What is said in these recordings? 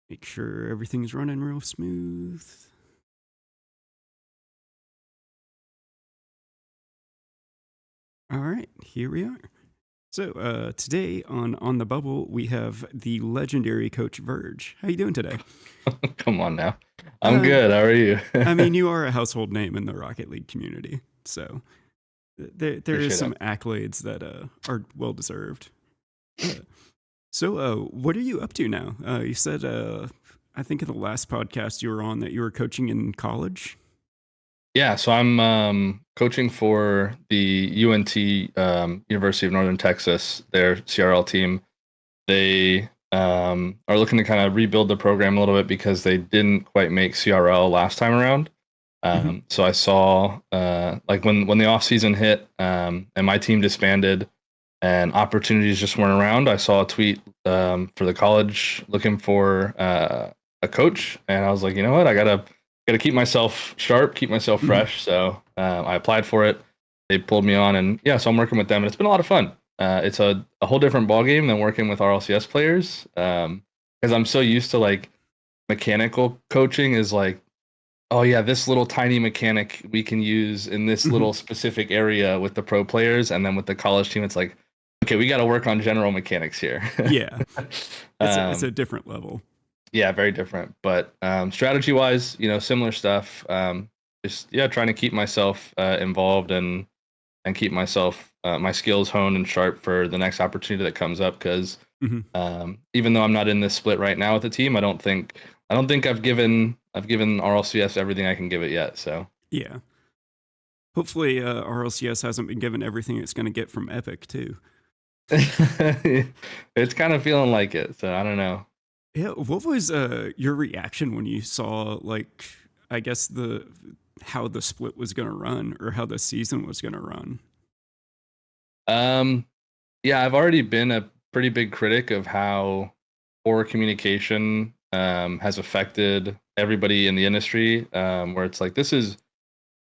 Make sure everything's running real smooth. All right, here we are. So today on the bubble we have the legendary Coach Verge. How you doing today? Come on now. I'm Uh, good. How are you? I mean, you are a household name in the Rocket League community, so there is Appreciate some that. accolades that are well deserved. Uh, so what are you up to now? You said I think in the last podcast you were on that you were coaching in college. Yeah, so I'm coaching for the UNT University of Northern Texas, their CRL team. They are looking to kind of rebuild the program a little bit because they didn't quite make CRL last time around. Hmm. So I saw like when the off season hit and my team disbanded and opportunities just weren't around. I saw a tweet for the college looking for a coach, and I was like, you know what, I gotta keep myself sharp, keep myself Hmm. fresh. So I applied for it. They pulled me on, and yeah, so I'm working with them, and it's been a lot of fun. It's a whole different ballgame than working with RLCS players because I'm so used to like mechanical coaching is like, oh yeah, this little tiny mechanic we can use in this Hmm. little specific area with the pro players, and then with the college team, it's like, okay, we got to work on general mechanics here. Yeah, it's a um, different level. yeah, very different, but strategy wise, similar stuff. Just yeah, trying to keep myself involved and keep myself my skills honed and sharp for the next opportunity that comes up. Because Hmm. even though I'm not in this split right now with the team, I don't think I've given RLCS everything I can give it yet. So Yeah. Hopefully, RLCS hasn't been given everything it's going to get from Epic too. it's kind of feeling like it. So I don't know. Yeah. What was your reaction when you saw like I guess the how the split was going to run or how the season was going to run? Um, yeah, I've already been a pretty big critic of how poor communication has affected everybody in the industry. Where it's like this is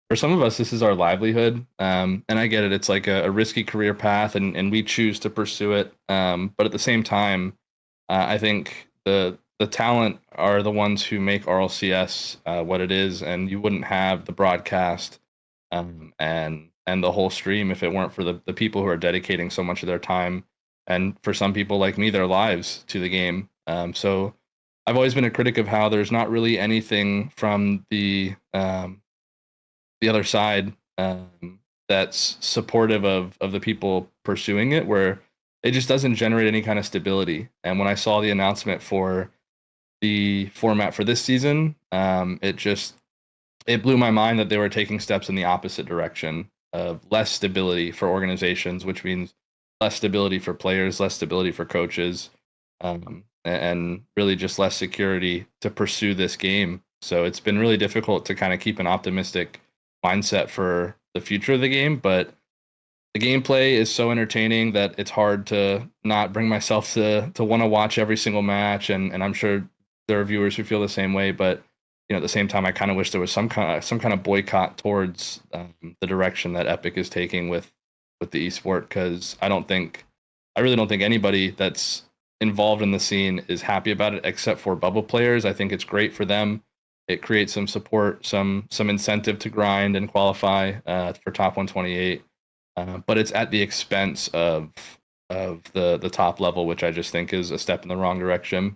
for some of us, this is our livelihood, and I get it. It's like a risky career path, and we choose to pursue it. But at the same time, I think the talent are the ones who make RLCS what it is, and you wouldn't have the broadcast and the whole stream if it weren't for the people who are dedicating so much of their time, and for some people like me, their lives to the game. So I've always been a critic of how there's not really anything from the other side that's supportive of the people pursuing it, where it just doesn't generate any kind of stability. And when I saw the announcement for the format for this season, it blew my mind that they were taking steps in the opposite direction of less stability for organizations, which means less stability for players, less stability for coaches, and really just less security to pursue this game. So it's been really difficult to kind of keep an optimistic mindset for the future of the game. But the gameplay is so entertaining that it's hard to not bring myself to want to watch every single match. And I'm sure there are viewers who feel the same way. But at the same time, I kind of wish there was some kind of boycott towards the direction that Epic is taking with the esport, because I really don't think anybody that's involved in the scene is happy about it except for bubble players. I think it's great for them. It creates some support, some incentive to grind and qualify for top 128, but it's at the expense of the top level, which I just think is a step in the wrong direction.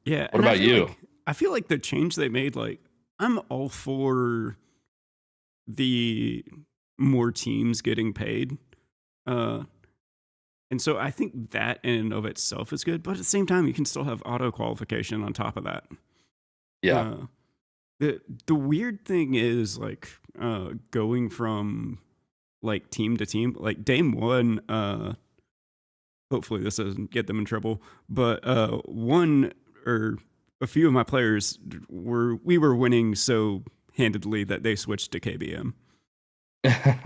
Yeah, What and I about feel you? like the change they made like I'm all for the more teams getting paid. Uh and so I think that in and of itself is good, but at the same time you can still have auto qualification on top of that. Yeah. Uh the weird thing is like going from like team to team, like Dame 1 hopefully this doesn't get them in trouble, but one or a few of my players we were winning so handedly that they switched to KBM. Yeah.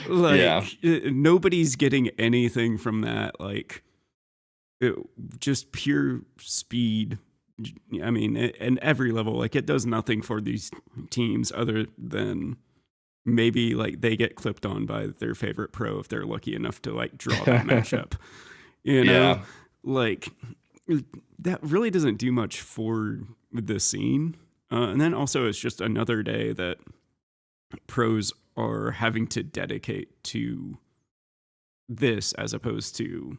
Like nobody's getting anything from that. Like it, just pure speed. I mean, and every level, like it does nothing for these teams other than maybe like they get clipped on by their favorite pro if they're lucky enough to like draw that matchup. You know, Yeah. like that really doesn't do much for the scene. And then also, it's just another day that pros are having to dedicate to this as opposed to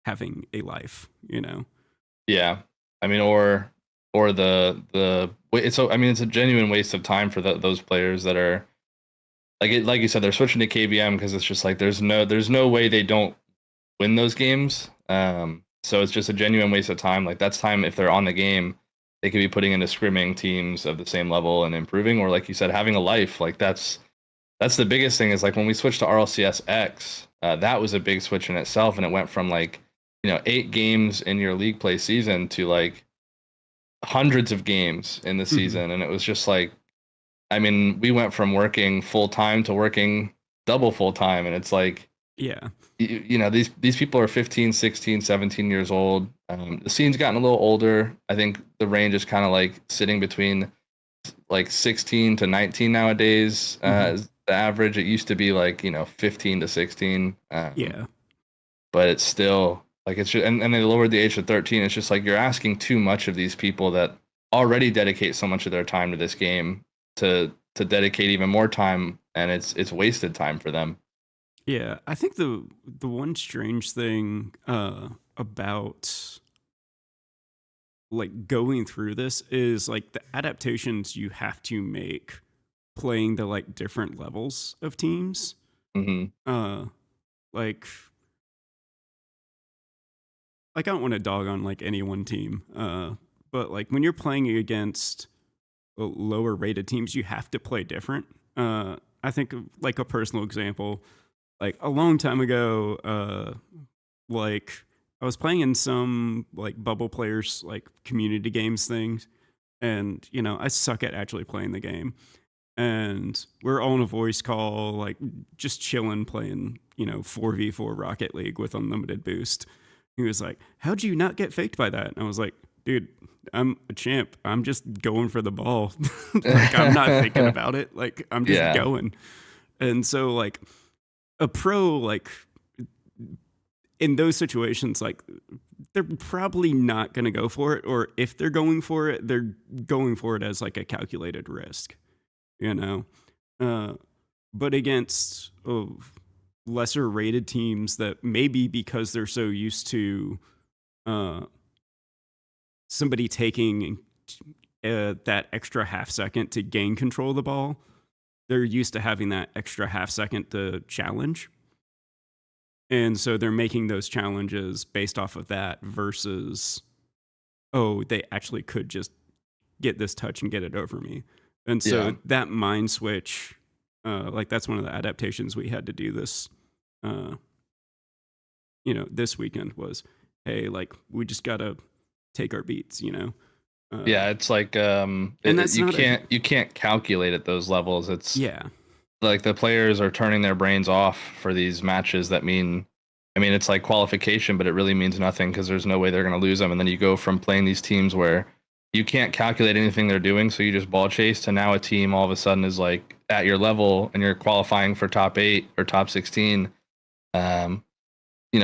having a life, you know? Yeah, I mean, or it's I mean, it's a genuine waste of time for those players that are like you said, they're switching to KBM because it's just like there's no way they don't win those games. So it's just a genuine waste of time. Like that's time if they're on the game, they could be putting into scrimming teams of the same level and improving, or like you said, having a life. Like that's the biggest thing is like when we switched to RLCS X, that was a big switch in itself, and it went from like 8 games in your league play season to like hundreds of games in the season, and it was just like, I mean, we went from working full time to working double full time, and it's like, Yeah. these people are 15, 16, 17 years old. The scene's gotten a little older. I think the range is kind of like sitting between like 16 to 19 nowadays. As the average, it used to be like 15 to 16. Yeah. But it's still like it's just, and they lowered the age to 13. It's just like you're asking too much of these people that already dedicate so much of their time to this game to dedicate even more time, and it's wasted time for them. Yeah, I think the one strange thing about like going through this is like the adaptations you have to make playing the like different levels of teams. Hmm. Like I don't want to dog on like any one team, but like when you're playing against lower rated teams, you have to play different. I think of, like a personal example, like a long time ago, like I was playing in some like bubble players like community games things, and I suck at actually playing the game. And we're all in a voice call, like just chilling, playing 4v4 Rocket League with unlimited boost. He was like, "How'd you not get faked by that?" And I was like, "Dude, I'm a champ. I'm just going for the ball. Like I'm not thinking about it. Like I'm just Yeah. going." And so like a pro, like in those situations, like they're probably not going to go for it, or if they're going for it, they're going for it as like a calculated risk, you know. But against lesser rated teams that maybe because they're so used to uh, somebody taking that extra half second to gain control of the ball, they're used to having that extra half second to challenge. And so they're making those challenges based off of that versus, oh, they actually could just get this touch and get it over me. And so Yeah. that mind switch, like that's one of the adaptations we had to do this weekend was, hey, like we just got to take our beats, Yeah, it's like and that's you not you can't calculate at those levels. It's yeah, like the players are turning their brains off for these matches that mean, I mean, it's like qualification, but it really means nothing because there's no way they're going to lose them. And then you go from playing these teams where you can't calculate anything they're doing, so you just ball chase, to now a team all of a sudden is like at your level and you're qualifying for top 8 or top 16.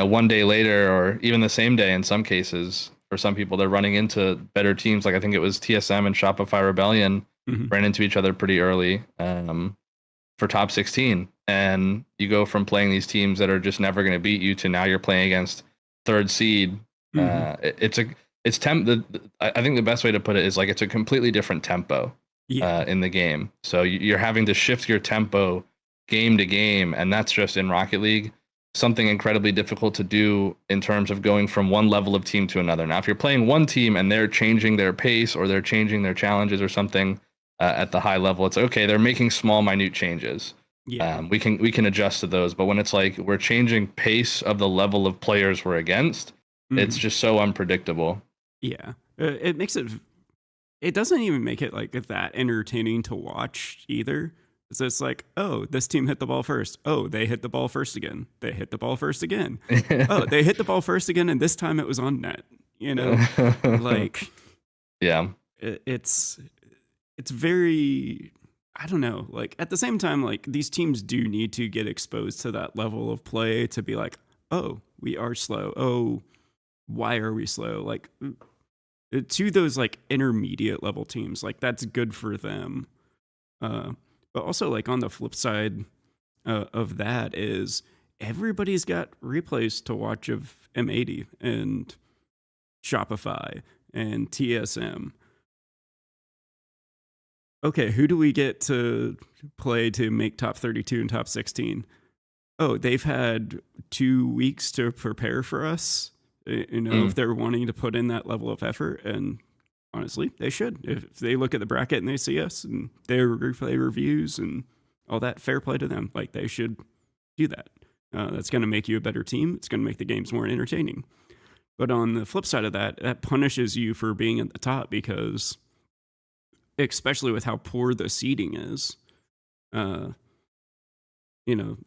One day later, or even the same day in some cases, for some people, they're running into better teams. Like I think it was TSM and Shopify Rebellion ran into each other pretty early for top 16. And you go from playing these teams that are just never going to beat you to now you're playing against third seed. I think the best way to put it is like it's a completely different tempo in the game. So you're having to shift your tempo game to game, and that's just in Rocket League something incredibly difficult to do in terms of going from one level of team to another. Now, if you're playing one team and they're changing their pace or they're changing their challenges or something at the high level, it's okay. They're making small, minute changes. yeah. We can adjust to those. But when it's like we're changing pace of the level of players we're against, it's just so unpredictable. Yeah, it makes it. It doesn't even make it like that entertaining to watch either. So it's like, oh, this team hit the ball first. Oh, they hit the ball first again. They hit the ball first again. Oh, they hit the ball first again, and this time it was on net. Like, yeah, it's very. I don't know. Like at the same time, like these teams do need to get exposed to that level of play to be like, oh, we are slow. Oh, why are we slow? Like to those like intermediate level teams. Like that's good for them. Uh, but also like on the flip side of that is everybody's got replays to watch of M80 and Shopify and TSM. Okay, who do we get to play to make top 32 and top 16? Oh, they've had 2 weeks to prepare for us. You know, if they're wanting to put in that level of effort, and honestly, they should. If they look at the bracket and they see us and their replay reviews and all that, fair play to them. Like they should do that. That's going to make you a better team. It's going to make the games more entertaining. But on the flip side of that, that punishes you for being at the top because, especially with how poor the seeding is, you know,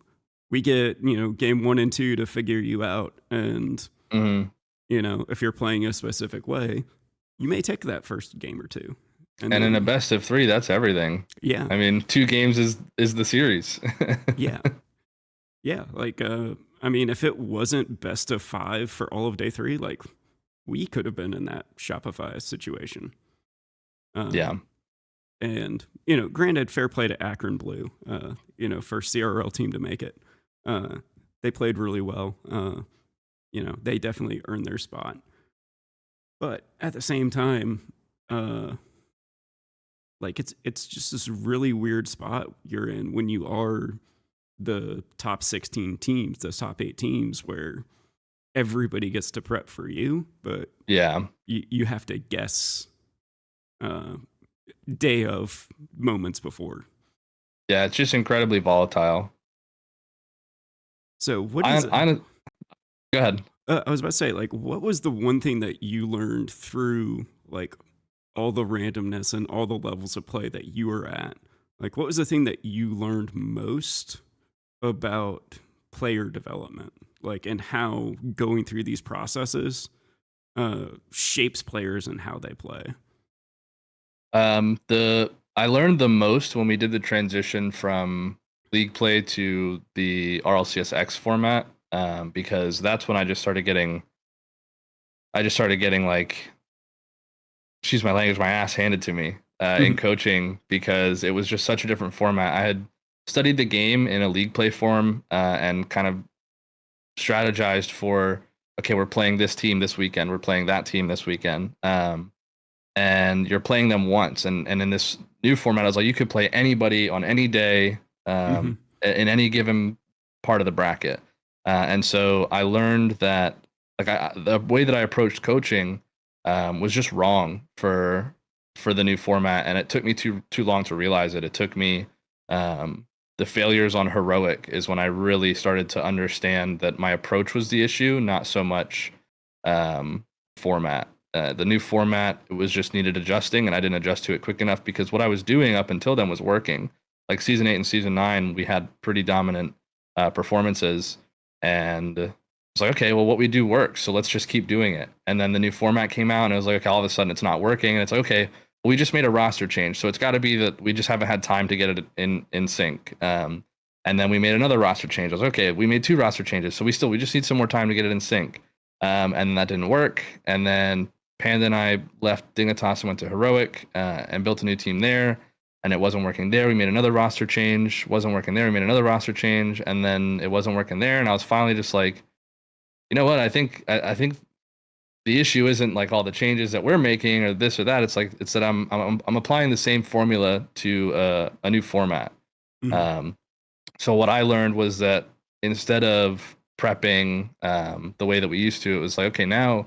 we get, game 1 and 2 to figure you out. And, you know, if you're playing a specific way, you may take that first game or two. And then, in a best of 3, that's everything. Yeah. I mean, 2 games is the series. Yeah. Yeah. Like, I mean, if it wasn't best of 5 for all of day 3, like we could have been in that Shopify situation. Yeah. And, you know, granted, fair play to Akron Blue, first CRL team to make it. They played really well. You know, they definitely earned their spot. But at the same time, like it's just this really weird spot you're in when you are the top 16 teams, the top 8 teams, where everybody gets to prep for you, but yeah, you have to guess day of moments before. Yeah, it's just incredibly volatile. So what is go ahead. I was about to say, like, what was the one thing that you learned through like all the randomness and all the levels of play that you were at? Like, what was the thing that you learned most about player development, like, and how going through these processes shapes players and how they play? I learned the most when we did the transition from league play to the RLCS format, because that's when I just started getting like, excuse my language, my ass handed to me in coaching, because it was just such a different format. I had studied the game in a league play form and kind of strategized for, okay, we're playing this team this weekend, we're playing that team this weekend, and you're playing them once. And in this new format, I was like, you could play anybody on any day in any given part of the bracket. And so I learned that the way that I approached coaching was just wrong for the new format, and it took me too long to realize it. It took me the failures on Heroic is when I really started to understand that my approach was the issue, not so much format. The new format, it was just needed adjusting, and I didn't adjust to it quick enough because what I was doing up until then was working. Like season 8 and season 9, we had pretty dominant performances, and it's like, okay, well, what we do works, so let's just keep doing it. And then the new format came out, and it was like, okay, all of a sudden it's not working, and it's like, okay, we just made a roster change, so it's got to be that we just haven't had time to get it in sync. And then we made another roster change. I was like, okay, we made 2 roster changes, so we just need some more time to get it in sync. And that didn't work. And then Panda and I left Dignitas and went to Heroic and built a new team there, and it wasn't working there. We made another roster change, wasn't working there. We made another roster change, and then it wasn't working there. And I was finally just like, you know what? I think the issue isn't like all the changes that we're making or this or that. It's that I'm applying the same formula to a new format. So what I learned was that instead of prepping the way that we used to, it was like, okay, now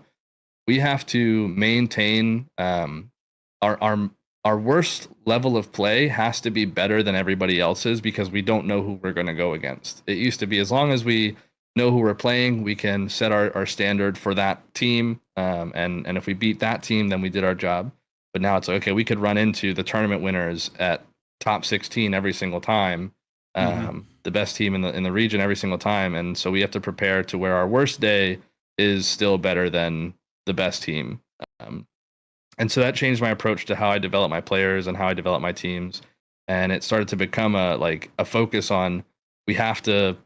we have to maintain our worst level of play has to be better than everybody else's, because we don't know who we're going to go against. It used to be, as long as we know who we're playing, we can set our standard for that team, and if we beat that team, then we did our job. But now it's like, okay, we could run into the tournament winners at top 16 every single time, the best team in the region every single time, and so we have to prepare to where our worst day is still better than the best team. And so that changed my approach to how I develop my players and how I develop my teams. And it started to become a focus on, we have to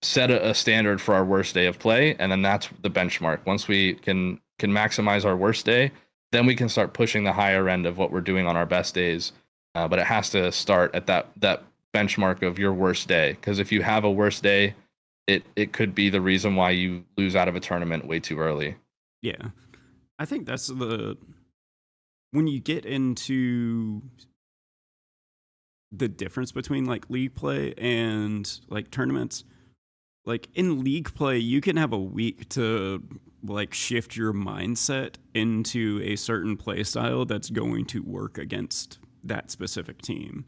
set a standard for our worst day of play, and then that's the benchmark. Once we can maximize our worst day, then we can start pushing the higher end of what we're doing on our best days. But it has to start at that benchmark of your worst day, because if you have a worst day, it could be the reason why you lose out of a tournament way too early. Yeah. I think that's when you get into the difference between like league play and like tournaments. Like in league play, you can have a week to like shift your mindset into a certain play style that's going to work against that specific team.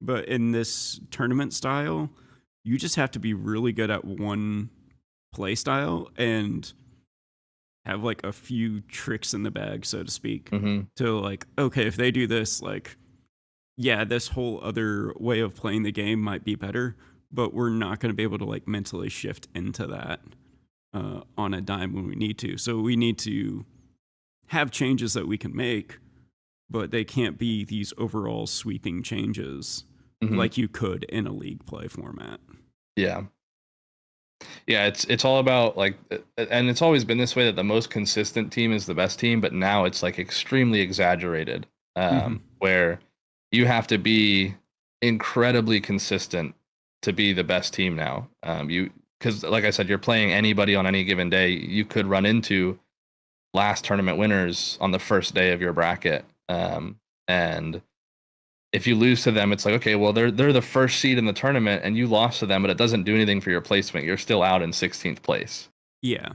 But in this tournament style, you just have to be really good at one play style and have like a few tricks in the bag, so to speak, to like, okay, if they do this, like, yeah, this whole other way of playing the game might be better, but we're not going to be able to like mentally shift into that on a dime when we need to. So we need to have changes that we can make, but they can't be these overall sweeping changes like you could in a league play format. Yeah. Yeah, it's all about like, and it's always been this way that the most consistent team is the best team, but now it's like extremely exaggerated, where you have to be incredibly consistent to be the best team now. Because like I said, you're playing anybody on any given day. You could run into last tournament winners on the first day of your bracket, and if you lose to them, it's like, okay, well, they're the first seed in the tournament and you lost to them, but it doesn't do anything for your placement. You're still out in 16th place. Yeah.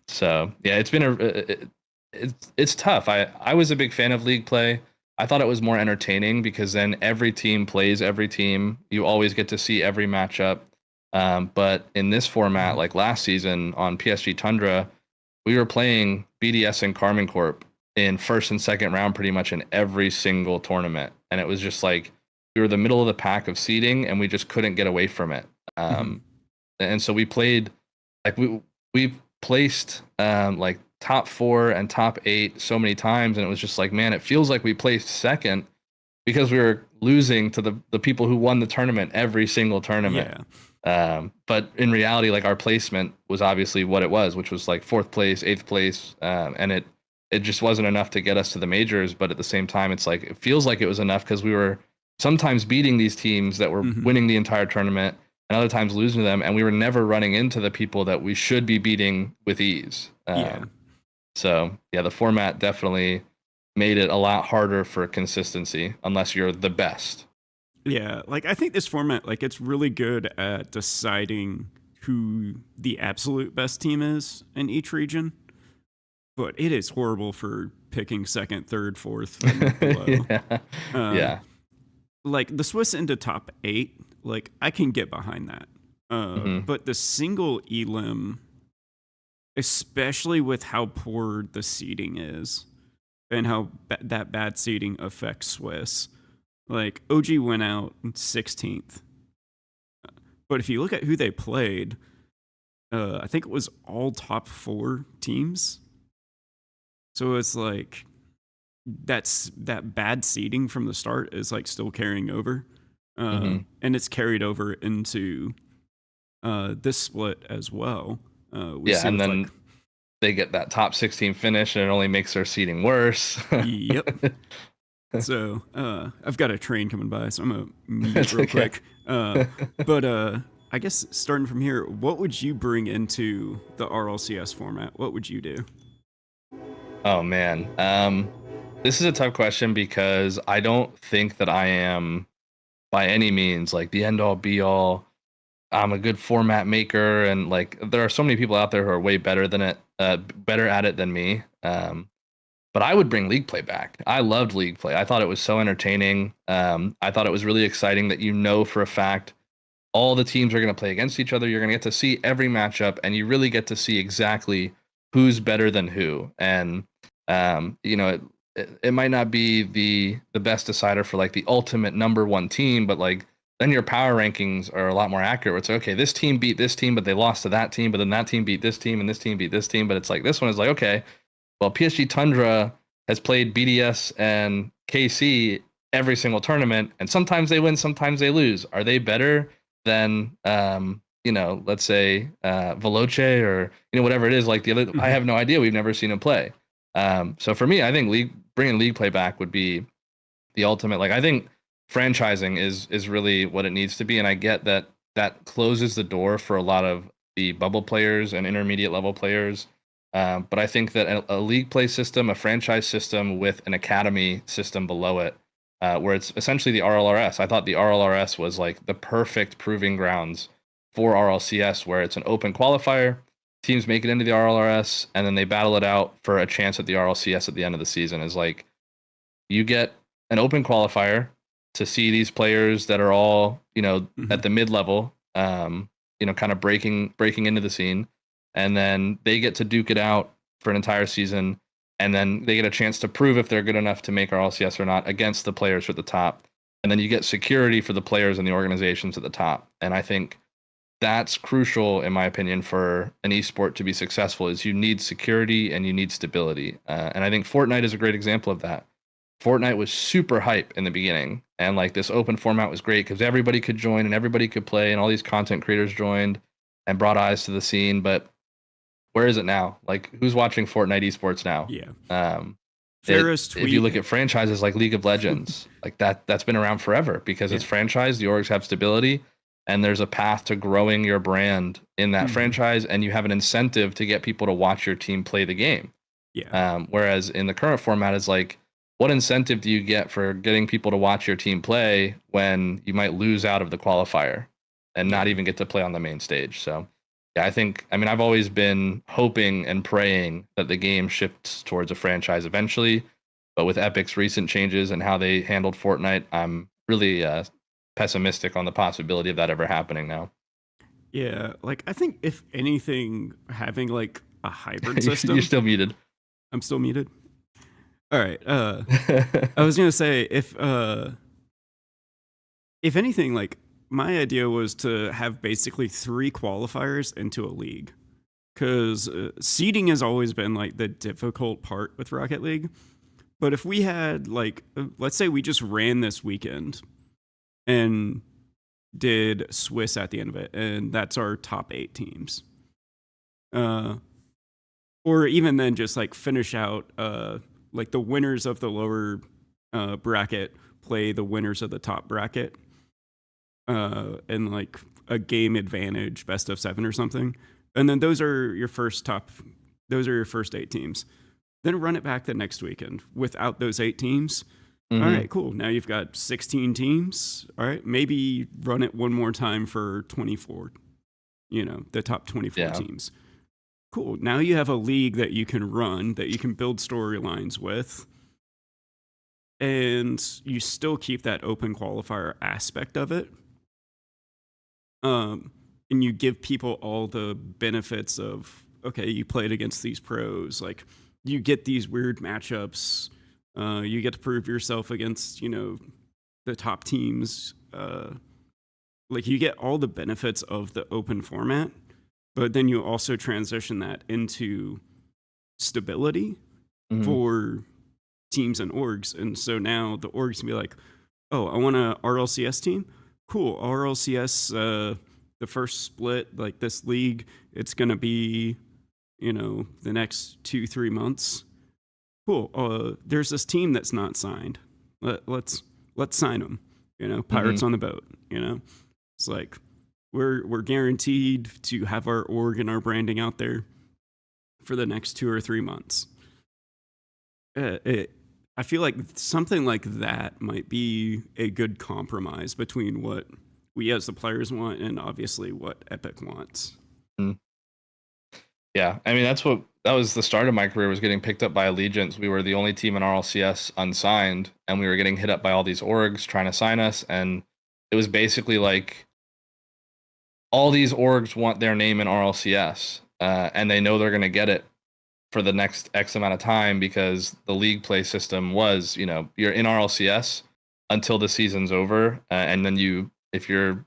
So yeah, it's been it's tough. I was a big fan of league play. I thought it was more entertaining because then every team plays every team. You always get to see every matchup. But in this format, like last season on PSG Tundra, we were playing BDS and Karmine Corp in first and second round pretty much in every single tournament. And it was just like we were the middle of the pack of seeding and we just couldn't get away from it. And so we played like we placed like top 4 and top 8 so many times, and it was just like, man, it feels like we placed second because we were losing to the people who won the tournament every single tournament. But in reality, like our placement was obviously what it was, which was like 4th place, 8th place, and it just wasn't enough to get us to the majors. But at the same time, it's like it feels like it was enough because we were sometimes beating these teams that were winning the entire tournament and other times losing to them, and we were never running into the people that we should be beating with ease. So yeah, the format definitely made it a lot harder for consistency unless you're the best. Yeah, like I think this format, like it's really good at deciding who the absolute best team is in each region, but it is horrible for picking second, third, fourth, and below. Yeah. Like the Swiss into top 8, like I can get behind that. But the single elim, especially with how poor the seeding is and how that bad seeding affects Swiss. Like OG went out 16th. But if you look at who they played, I think it was all top 4 teams. So it's like that bad seeding from the start is like still carrying over. And it's carried over into this split as well. And then like, they get that top 16 finish and it only makes their seeding worse. Yep. So I've got a train coming by, so I'm going to mute real quick. But I guess starting from here, what would you bring into the RLCS format? What would you do? Oh, man. This is a tough question because I don't think that I am by any means like the end all be all. I'm a good format maker, and like there are so many people out there who are way better at it than me. But I would bring league play back. I loved league play. I thought it was so entertaining. I thought it was really exciting that for a fact all the teams are going to play against each other. You're going to get to see every matchup, and you really get to see exactly who's better than who. And it might not be the best decider for like the ultimate number 1 team, but like then your power rankings are a lot more accurate. It's like, okay, this team beat this team, but they lost to that team, but then that team beat this team, and this team beat this team. But it's like this one is like, okay, well, PSG Tundra has played BDS and KC every single tournament, and sometimes they win, sometimes they lose. Are they better than let's say Veloce or whatever it is? Like the other, I have no idea. We've never seen him play. So for me, I think bringing league play back would be the ultimate. Like I think franchising is really what it needs to be, and I get that that closes the door for a lot of the bubble players and intermediate level players. But I think that a league play system, a franchise system with an academy system below it, where it's essentially the RLRS. I thought the RLRS was like the perfect proving grounds for RLCS, where it's an open qualifier. Teams make it into the RLRS, and then they battle it out for a chance at the RLCS at the end of the season. Is like you get an open qualifier to see these players that are all at the mid level, kind of breaking into the scene, and then they get to duke it out for an entire season, and then they get a chance to prove if they're good enough to make RLCS or not against the players at the top, and then you get security for the players and the organizations at the top. And I think that's crucial, in my opinion, for an esport to be successful. Is you need security and you need stability, and I think Fortnite is a great example of that. Fortnite was super hype in the beginning, and like this open format was great because everybody could join and everybody could play, and all these content creators joined and brought eyes to the scene. But where is it now? Like, who's watching Fortnite esports now? Yeah. If you look at franchises like League of Legends, like that's been around forever because it's franchised, the orgs have stability, and there's a path to growing your brand in that franchise, and you have an incentive to get people to watch your team play the game. Whereas in the current format is like, what incentive do you get for getting people to watch your team play when you might lose out of the qualifier and not even get to play on the main stage? So yeah, I've always been hoping and praying that the game shifts towards a franchise eventually, but with Epic's recent changes and how they handled Fortnite, I'm really pessimistic on the possibility of that ever happening now. Yeah, like I think if anything, having like a hybrid system. You're still muted. I'm still muted. All right. I was gonna say if anything, like my idea was to have basically 3 qualifiers into a league, because seeding has always been like the difficult part with Rocket League. But if we had like, let's say we just ran this weekend and did Swiss at the end of it, and that's our top 8 teams. Or even then, just like finish out like the winners of the lower bracket play the winners of the top bracket, and like a game advantage, best of 7 or something. And then those are your first 8 teams. Then run it back the next weekend without those 8 teams. All right, cool. Now you've got 16 teams. All right, maybe run it one more time for 24, the top 24 teams. Cool. Now you have a league that you can run, that you can build storylines with, and you still keep that open qualifier aspect of it. And you give people all the benefits of, okay, you played against these pros, like you get these weird matchups, you get to prove yourself against, the top teams. Like you get all the benefits of the open format, but then you also transition that into stability for teams and orgs. And so now the orgs can be like, oh, I want a RLCS team. Cool. RLCS, the first split, like this league, it's going to be, the next 2-3 months. Cool. There's this team that's not signed. Let's sign them. Pirates on the boat. It's like we're guaranteed to have our org and our branding out there for the next 2 or 3 months. I feel like something like that might be a good compromise between what we as the players want and obviously what Epic wants. Yeah, that was the start of my career, was getting picked up by Allegiance. We were the only team in RLCS unsigned, and we were getting hit up by all these orgs trying to sign us, and it was basically like all these orgs want their name in RLCS, and they know they're going to get it for the next X amount of time because the league play system was, you're in RLCS until the season's over, and then if you're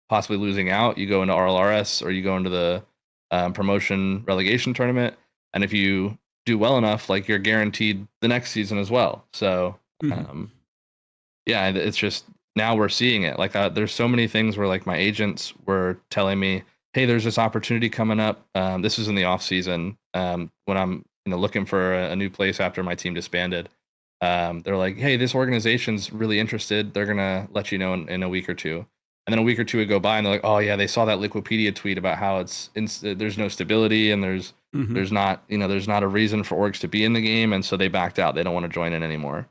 possibly losing out, you go into RLRS or you go into the promotion relegation tournament, and if you do well enough, like you're guaranteed the next season as well. So yeah, it's just now we're seeing it. Like there's so many things where like my agents were telling me, hey, there's this opportunity coming up. This is in the off season when I'm looking for a new place after my team disbanded. They're like, hey, this organization's really interested. They're gonna let you know in a week or two. And then a week or two would go by, and they're like, oh yeah, they saw that Liquipedia tweet about how there's no stability and Hmm. there's not there's not a reason for orgs to be in the game, and so they backed out. They don't want to join in anymore.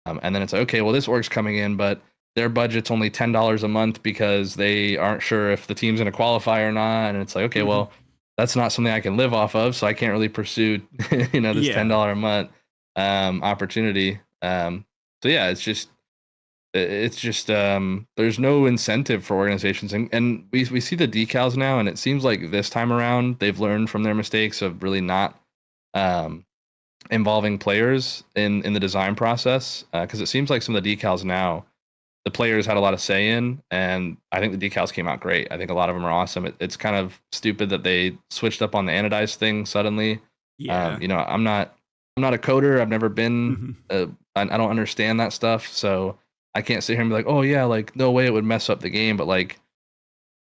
And then it's like, okay, well, this org's coming in, but their budget's only $10 a month because they aren't sure if the team's going to qualify or not. And it's like, okay, Hmm. well, that's not something I can live off of, so I can't really pursue, this Yeah. $10 a month opportunity. So yeah, there's no incentive for organizations, and we see the decals now, and it seems like this time around they've learned from their mistakes of really not um, involving players in the design process, because it seems like some of the decals now the players had a lot of say in, and I think the decals came out great. I think a lot of them are awesome. It's kind of stupid that they switched up on the anodized thing suddenly. Yeah. I'm not a coder. I've never been. Hmm. I don't understand that stuff, so I can't sit here and be like, oh yeah, like no way it would mess up the game. But like,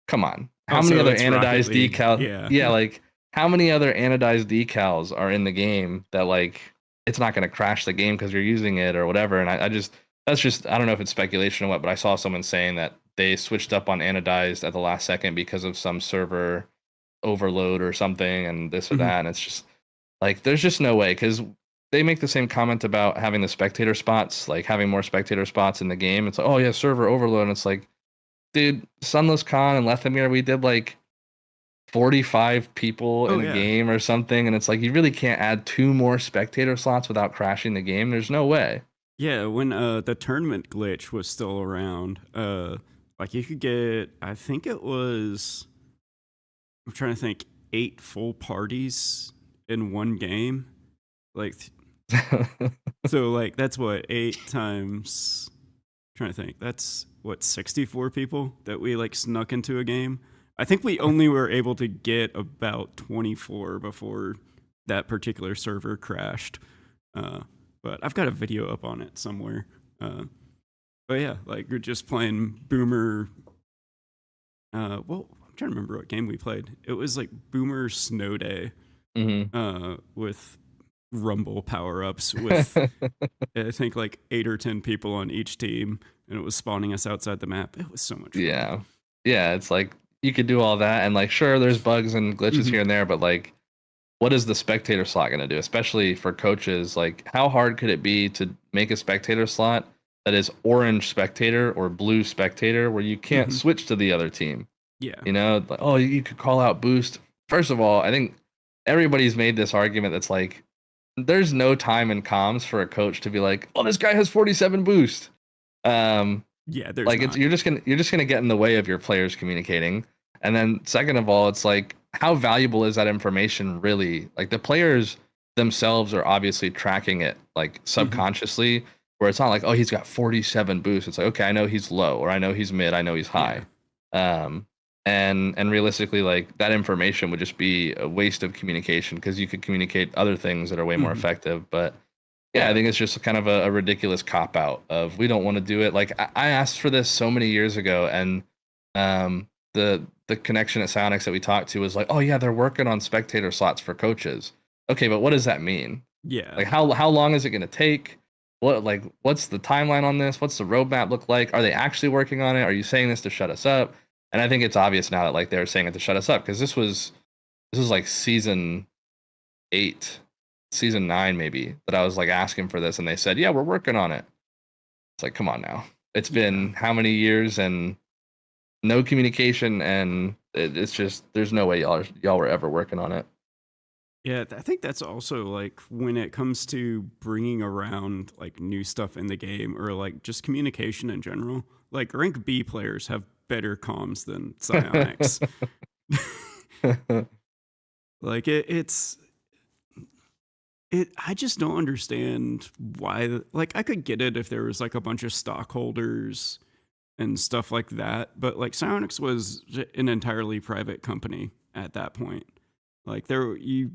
come on, how many Also, other it's Rocket anodized League. decals? Yeah. Yeah, like how many other anodized decals are in the game that like it's not going to crash the game because you're using it or whatever? And I just that's just I don't know if it's speculation or what, but I saw someone saying that they switched up on anodized at the last second because of some server overload or something and this or Hmm. that, and it's just like there's just no way because they make the same comment about having the spectator spots, like having more spectator spots in the game. It's like, oh yeah, server overload, and it's like, dude, Sunless Khan and Lethamir, we did like 45 people Oh in a yeah. game or something, and it's like you really can't add two more spectator slots without crashing the game. There's no way. Yeah, when the tournament glitch was still around, like you could get, I think it was, I'm trying to think, 8 full parties in one game. Like, so like that's what 8 times. Trying to think, that's what 64 people that we like snuck into a game. I think we only were able to get about 24 before that particular server crashed. Uh, but I've got a video up on it somewhere. Uh, but yeah, like you're just playing Boomer. Well, I'm trying to remember what game we played. It was like Boomer Snow Day Hmm. with Rumble power ups with I think like 8 or 10 people on each team, and it was spawning us outside the map. It was so much fun. Yeah. Yeah, it's like you could do all that and like sure there's bugs and glitches Hmm. here and there, but like what is the spectator slot going to do, especially for coaches? Like how hard could it be to make a spectator slot that is orange spectator or blue spectator where you can't Hmm. switch to the other team? Yeah. Like, oh, you could call out boost. First of all, I think everybody's made this argument that's like there's no time in comms for a coach to be like, oh, this guy has 47 boost. Um, Yeah, there's like it's not. you're just gonna get in the way of your players communicating. And then second of all, it's like how valuable is that information really? Like the players themselves are obviously tracking it like Hmm. subconsciously, where it's not like, oh, he's got 47 boosts. It's like, okay, I know he's low, or I know he's mid, I know he's Yeah. high. Um, and realistically, like that information would just be a waste of communication because you could communicate other things that are way more Hmm. effective. But yeah, I Yeah. think it's just kind of a ridiculous cop out of we don't want to do it. Like I asked for this so many years ago, and the connection at Psionics that we talked to was like, oh yeah, they're working on spectator slots for coaches. Okay, but what does that mean? Yeah. Like how long is it going to take? What's the timeline on this? What's the roadmap look like? Are they actually working on it? Are you saying this to shut us up? And I think it's obvious now that like they're saying it to shut us up because this was like season 8, season 9 maybe that I was like asking for this and they said, "Yeah, we're working on it." It's like, "Come on now. It's Yeah. been how many years and no communication and it's just there's no way y'all were ever working on it." Yeah, I think that's also like when it comes to bringing around like new stuff in the game or like just communication in general. Like rank B players have better comms than Psionics. Like it. I just don't understand why. Like I could get it if there was like a bunch of stockholders and stuff like that, but like Psionics was an entirely private company at that point. Like it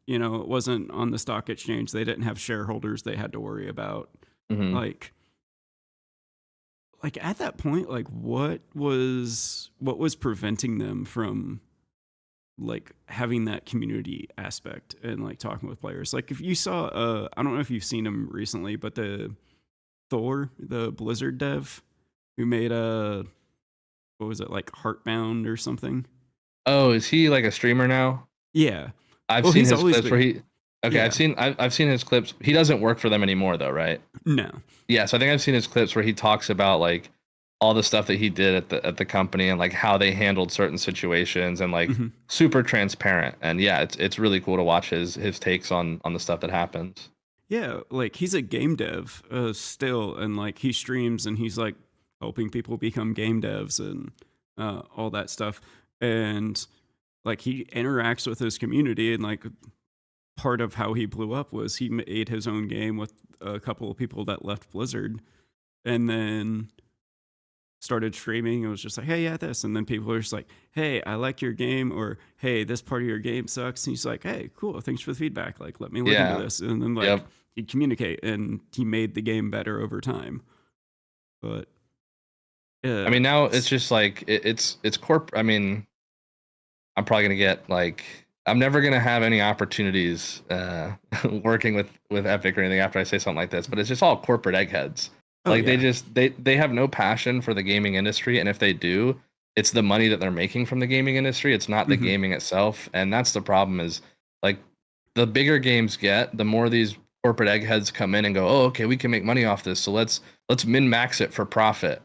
wasn't on the stock exchange. They didn't have shareholders they had to worry about. Hmm. Like like at that point, like what was preventing them from like having that community aspect and like talking with players. Like if you saw, I don't know if you've seen him recently, but the Thor, the Blizzard dev who made what was it, like Heartbound or something? Oh, is he like a streamer now? Yeah. I've Well, seen he's his always clips where been. he. Okay, Yeah. I've seen his clips. He doesn't work for them anymore though, right? No. Yeah, so I think I've seen his clips where he talks about like all the stuff that he did at the company and like how they handled certain situations and like Hmm. super transparent. And yeah, it's really cool to watch his takes on the stuff that happens. Yeah, like he's a game dev still, and like he streams and he's like helping people become game devs and all that stuff. And like he interacts with his community, and like part of how he blew up was he made his own game with a couple of people that left Blizzard, and then started streaming. It was just like, hey, yeah, this. And then people were just like, hey, I like your game, or hey, this part of your game sucks. And he's like, hey, cool, thanks for the feedback. Like, let me look into Yeah. this. And then like Yep. he'd communicate, and he made the game better over time. But I mean, now it's it's just like it's corp. I mean, I'm probably gonna get like I'm never gonna have any opportunities working with Epic or anything after I say something like this. But it's just all corporate eggheads. oh Like they yeah, just they have no passion for the gaming industry, and if they do, it's the money that they're making from the gaming industry. It's not the hmm gaming itself, and that's the problem. Is like the bigger games get, the more these corporate eggheads come in and go, oh, okay, we can make money off this, so let's min max it for profit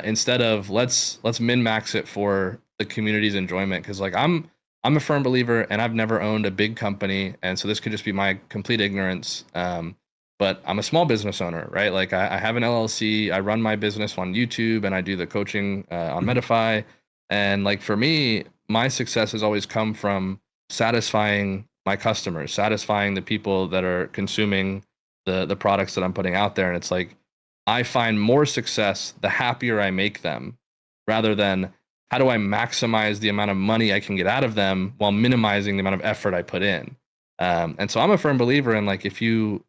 instead of let's min max it for the community's enjoyment. Because like I'm a firm believer, and I've never owned a big company, and so this could just be my complete ignorance. But I'm a small business owner, right? Like I have an LLC, I run my business on YouTube, and I do the coaching on hmm Medify. And like for me, my success has always come from satisfying my customers, satisfying the people that are consuming the products that I'm putting out there. And it's like I find more success the happier I make them, rather than how do I maximize the amount of money I can get out of them while minimizing the amount of effort I put in. And so I'm a firm believer in like if you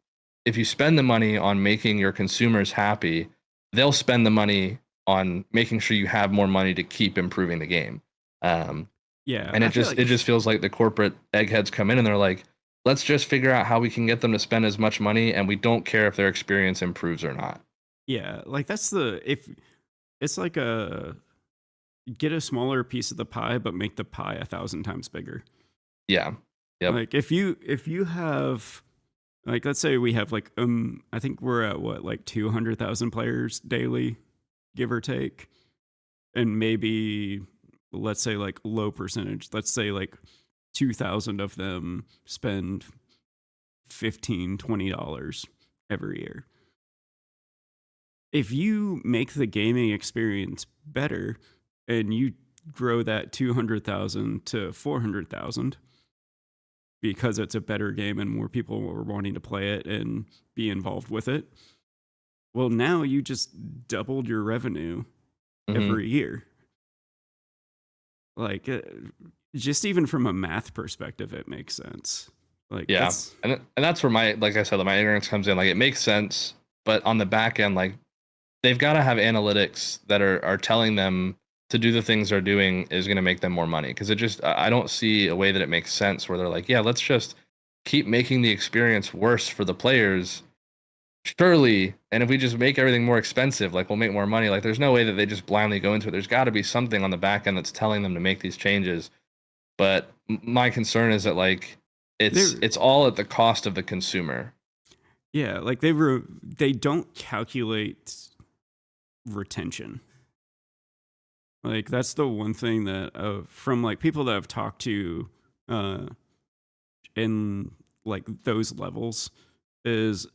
spend the money on making your consumers happy, they'll spend the money on making sure you have more money to keep improving the game. Um, yeah. and I feel it like just feels like the corporate eggheads come in and they're like, let's just figure out how we can get them to spend as much money, and we don't care if their experience improves or not. yeah, like that's the if it's like a get a smaller piece of the pie, but make the pie 1,000 times bigger. Yeah. Yep. Like if you have like let's say we have like I think we're at what like 200,000 players daily, give or take, and maybe let's say like low percentage. Let's say like 2,000 of them spend $15-20 every year. If you make the gaming experience better and you grow that 200,000 to 400,000 because it's a better game and more people are wanting to play it and be involved with it, well, now you just doubled your revenue Hmm. every year. Like, just even from a math perspective, it makes sense. Like, Yeah. that's, And that's where my, like I said, my ignorance comes in. Like it makes sense, but on the back end, like they've got to have analytics that are telling them to do the things they're doing is going to make them more money. Because it just I don't see a way that it makes sense where they're like, yeah, let's just keep making the experience worse for the players. Surely, and if we just make everything more expensive, like we'll make more money. Like there's no way that they just blindly go into it. There's got to be something on the back end that's telling them to make these changes. But my concern is that like they're, it's all at the cost of the consumer. yeah, like they don't calculate retention. Like that's the one thing that from like people that I've talked to uh in like those levels is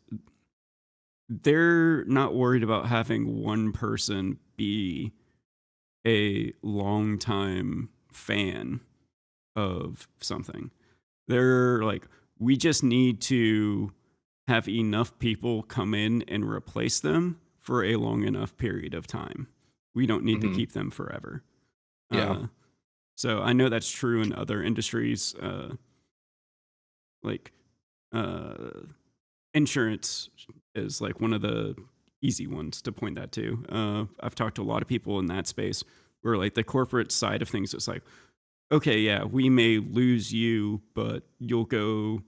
they're not worried about having one person be a long time fan of something. They're like, we just need to have enough people come in and replace them for a long enough period of time. We don't need to Hmm. keep them forever. Yeah. So I know that's true in other industries, like uh, insurance is like one of the easy ones to point that to. I've talked to a lot of people in that space where like the corporate side of things is like, okay, yeah, we may lose you, but you'll go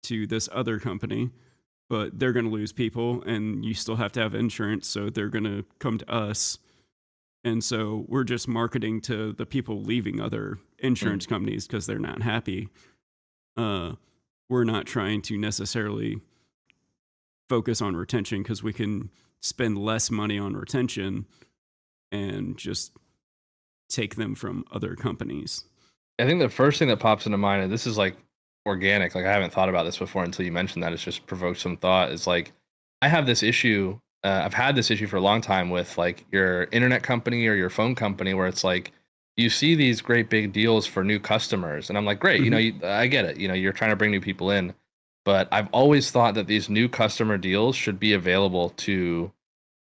to this other company, but they're going to lose people and you still have to have insurance. So they're going to come to us. And so we're just marketing to the people leaving other Mm. insurance companies because they're not happy. Uh, we're not trying to necessarily focus on retention because we can spend less money on retention and just take them from other companies. I think the first thing that pops into mind, and this is like organic, like I haven't thought about this before until you mentioned that. It's just provoked some thought. Is like I have this issue. I've had this issue for a long time with like your internet company or your phone company, where it's like you see these great big deals for new customers, and I'm like, great, Mm-hmm. I get it. You're trying to bring new people in, but I've always thought that these new customer deals should be available to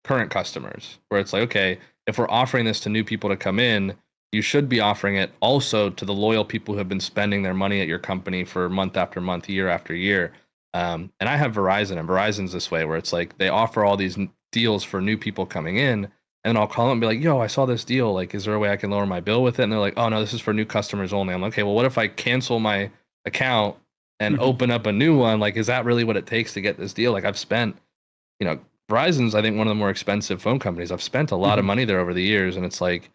current customers, where it's like, okay, if we're offering this to new people to come in, you should be offering it also to the loyal people who have been spending their money at your company for month after month, year after year. And I have Verizon, and Verizon's this way, where it's like they offer all these deals for new people coming in, and I'll call them and be like, "Yo, I saw this deal. Like, is there a way I can lower my bill with it?" And they're like, "Oh no, this is for new customers only." I'm like, "Okay, well, what if I cancel my account and Mm-hmm. open up a new one? Like, is that really what it takes to get this deal? Like, I've spent, you know, Verizon's, I think, one of the more expensive phone companies. I've spent a lot of Mm-hmm. money there over the years, and it's like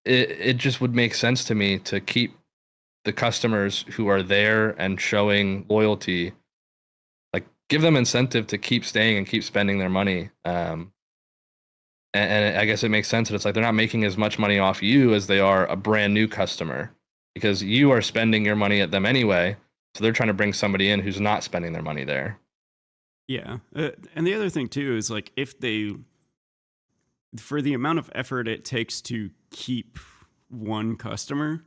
it just would make sense to me to keep the customers who are there and showing loyalty, like give them incentive to keep staying and keep spending their money. And I guess it makes sense that it's like they're not making as much money off you as they are a brand new customer, because you are spending your money at them anyway. So they're trying to bring somebody in who's not spending their money there. Yeah. And the other thing too is like if they, for the amount of effort it takes to keep one customer,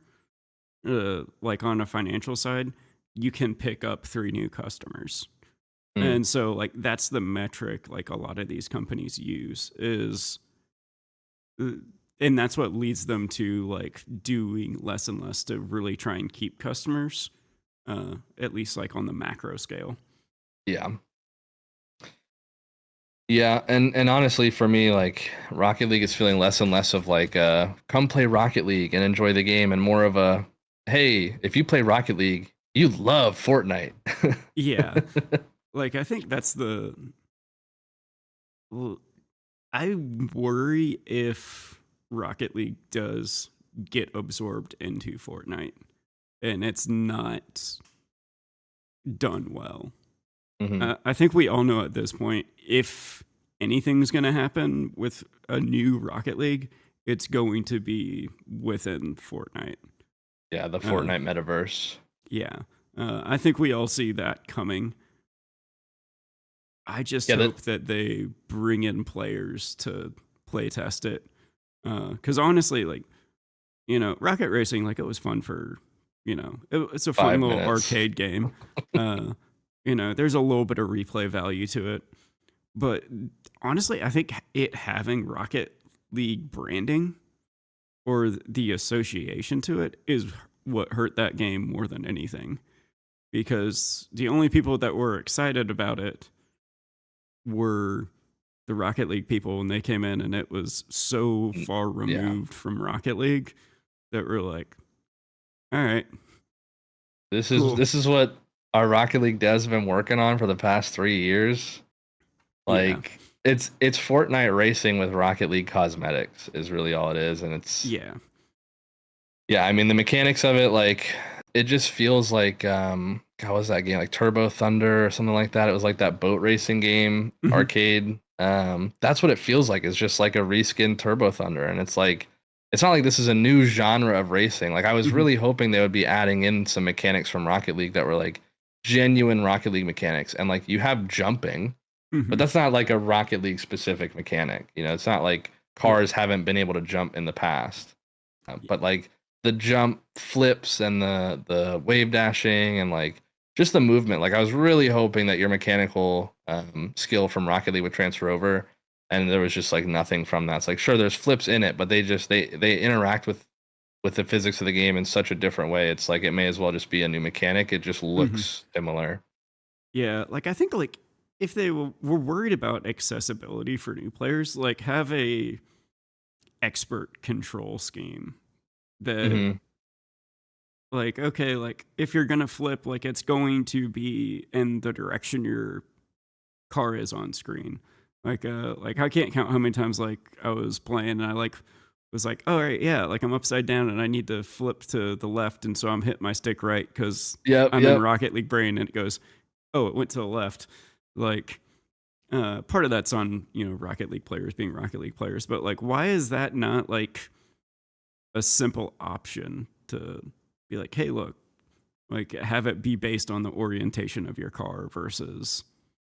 like on a financial side, you can pick up 3 new customers. Mm, And so like that's the metric like a lot of these companies use is uh, and that's what leads them to like doing less and less to really try and keep customers, at least like on the macro scale. yeah. Yeah, and honestly, for me, like Rocket League is feeling less and less of like come play Rocket League and enjoy the game, and more of a, hey, if you play Rocket League, you love Fortnite. Yeah. Like I think that's the I worry if Rocket League does get absorbed into Fortnite and it's not done well. Hmm. I think we all know at this point if anything's going to happen with a new Rocket League, it's going to be within Fortnite. Yeah, the Uh, Fortnite metaverse. yeah. I think we all see that coming. I just Yeah, that hope that they bring in players to play test it. Because honestly, like, Rocket Racing, like, it was fun for, it's a fun five little minutes. arcade game. Uh, there's a little bit of replay value to it. But honestly, I think it having Rocket League branding or the association to it is what hurt that game more than anything. Because the only people that were excited about it were the Rocket League people when they came in, and it was so far Yeah, removed from Rocket League that we're like, all right, this is cool. this is what our Rocket League devs have been working on for the past 3 years. Yeah. Like it's Fortnite racing with Rocket League cosmetics is really all it is, and it's, Yeah. yeah, I mean the mechanics of it, like it just feels like God, what was that game? Like Turbo Thunder or something like that. It was like that boat racing game Hmm. arcade. That's what it feels like. It's just like a reskin Turbo Thunder. And it's like it's not like this is a new genre of racing. Like I was Hmm. really hoping they would be adding in some mechanics from Rocket League that were like genuine Rocket League mechanics. And like you have jumping, but Hmm. that's not like a Rocket League specific mechanic. It's not like Yeah. cars haven't been able to jump in the past. But like the jump flips and the wave dashing and like just the movement. Like I was really hoping that your mechanical skill from Rocket League would transfer over, and there was just like nothing from that. It's like sure, there's flips in it, but they interact with the physics of the game in such a different way. It's like it may as well just be a new mechanic. It just Hmm. looks similar. Yeah. Like, I think, like, if they were worried about accessibility for new players, like, have a expert control scheme that Hmm. like, okay, like if you're gonna flip, like it's going to be in the direction your car is on screen. Like I can't count how many times like I was playing and I like was like, all right, yeah, like I'm upside down and I need to flip to the left, and so I'm hitting my stick right because Yep, I'm in yep. Rocket League brain, and it goes, oh, it went to the left. Like, part of that's on Rocket League players being Rocket League players, but like, why is that not like a simple option to be like, hey, look, like have it be based on the orientation of your car versus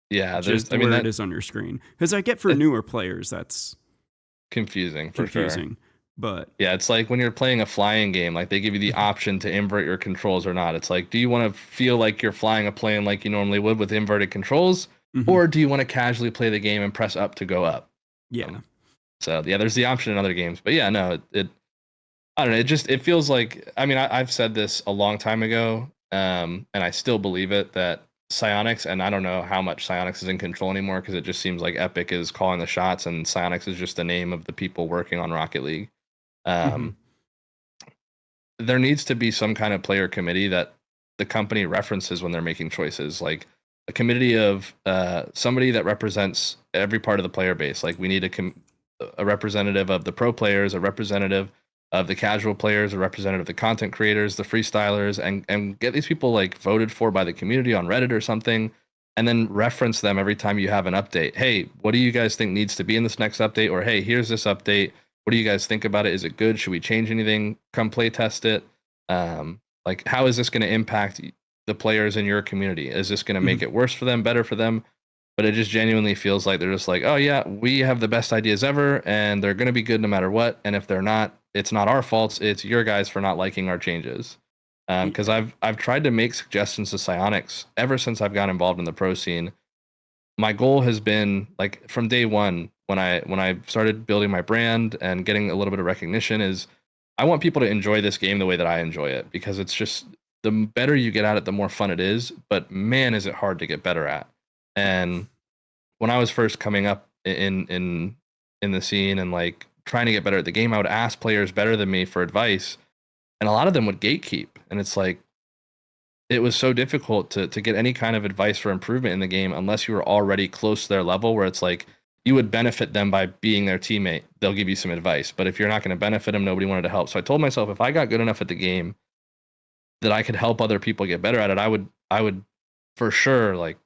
Yeah, there's just I mean where it that is on your screen? Because I get for it's newer players that's confusing for sure. confusing, but Yeah, it's like when you're playing a flying game, like they give you the option to invert your controls or not. It's like, do you want to feel like you're flying a plane like you normally would with inverted controls, mhm, or do you want to casually play the game and press up to go up? yeah, Um, so yeah, there's the option in other games, but yeah, no, it I don't know. It feels like, I mean, I've said this a long time ago, and I still believe it, that Psyonix, and I don't know how much Psyonix is in control anymore because it just seems like Epic is calling the shots and Psyonix is just the name of the people working on Rocket League. mhm, Um, there needs to be some kind of player committee that the company references when they're making choices, like a committee of somebody that represents every part of the player base. Like we need a representative of the pro players, a representative of the casual players, a representative of the content creators, the freestylers, and get these people like voted for by the community on Reddit or something, and then reference them every time you have an update. Hey, what do you guys think needs to be in this next update? Or hey, here's this update. What do you guys think about it? Is it good? Should we change anything? Come play test it. Like, how is this going to impact the players in your community? Is this going to make mhm, it worse for them, better for them? But it just genuinely feels like they're just like, oh yeah, we have the best ideas ever, and they're going to be good no matter what. And if they're not, it's not our faults. It's your guys for not liking our changes. Because yeah, I've tried to make suggestions to Psyonix ever since I've got involved in the pro scene. My goal has been, like, from day one when I started building my brand and getting a little bit of recognition, is I want people to enjoy this game the way that I enjoy it, because it's just, the better you get at it, the more fun it is. But man, is it hard to get better at. And when I was first coming up in the scene and like trying to get better at the game, I would ask players better than me for advice, and a lot of them would gatekeep. And it's like, it was so difficult to get any kind of advice for improvement in the game unless you were already close to their level, where it's like you would benefit them by being their teammate. They'll give you some advice, but if you're not going to benefit them, nobody wanted to help. So I told myself, if I got good enough at the game that I could help other people get better at it, I would for sure like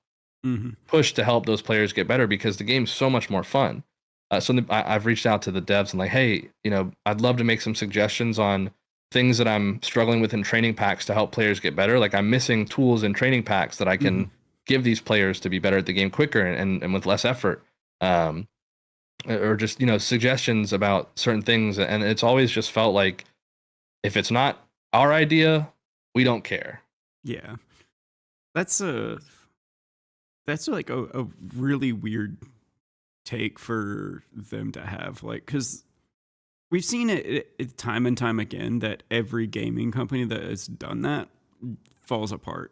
mhm, push to help those players get better, because the game's so much more fun. I've reached out to the devs and like, hey, I'd love to make some suggestions on things that I'm struggling with in training packs to help players get better. Like I'm missing tools in training packs that I mhm. can give these players to be better at the game quicker and with less effort. Um, or just suggestions about certain things, and it's always just felt like if it's not our idea, we don't care. Yeah, that's a that's like a really weird take for them to have, like, because we've seen it time and time again that every gaming company that has done that falls apart.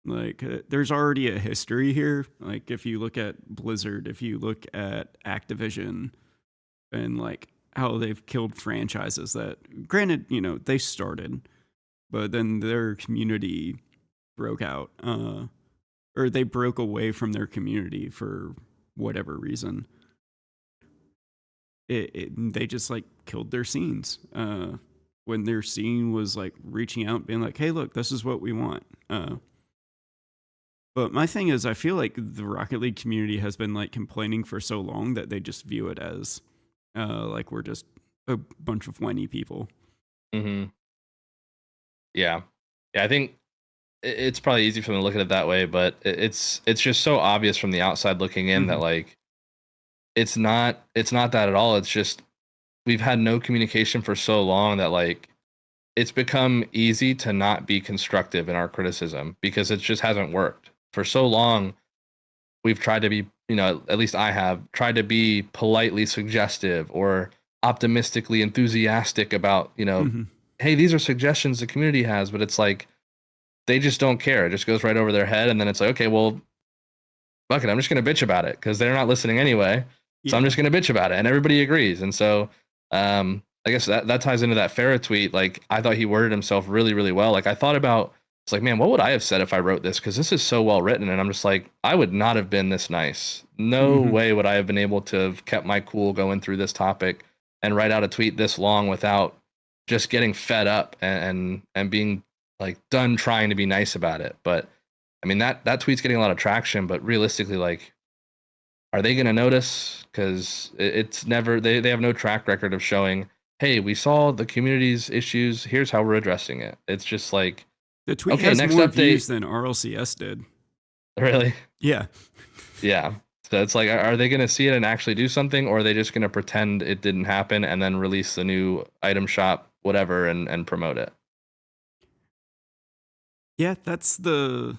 Like, there's already a history here. Like, if you look at Blizzard, if you look at Activision, and like how they've killed franchises that, granted, they started, but then their community broke out, or they broke away from their community for whatever reason. They just like killed their scenes. When their scene was like reaching out, being like, "Hey, look, this is what we want." But my thing is, I feel like the Rocket League community has been like complaining for so long that they just view it as, like we're just a bunch of whiny people. Hmm. Yeah, yeah. I think it's probably easy for them to look at it that way, but it's just so obvious from the outside looking in that Hmm. like it's not that at all. It's just we've had no communication for so long that like it's become easy to not be constructive in our criticism because it just hasn't worked. For so long, we've tried to be, at least I have tried to be politely suggestive or optimistically enthusiastic about, Hmm. hey, these are suggestions the community has, but it's like they just don't care. It just goes right over their head, and then it's like, okay, well, fuck it, I'm just gonna bitch about it because they're not listening anyway. So I'm Yeah. just gonna bitch about it, and everybody agrees. And so, I guess that ties into that Farah tweet. Like, I thought he worded himself really, really well. Like, I thought about, it's like, man, what would I have said if I wrote this? Because this is so well written. And I'm just like, I would not have been this nice. No Hmm. way would I have been able to have kept my cool going through this topic and write out a tweet this long without just getting fed up and being like done trying to be nice about it. But I mean, that tweet's getting a lot of traction, but realistically, like, are they going to notice? Because it's never, they have no track record of showing, hey, we saw the community's issues. Here's how we're addressing it. It's just like, The tweet okay, has next more update. views than RLCS did. Really? Yeah. Yeah. So it's like, are they going to see it and actually do something, or are they just going to pretend it didn't happen and then release the new item shop, whatever, and promote it? Yeah, that's the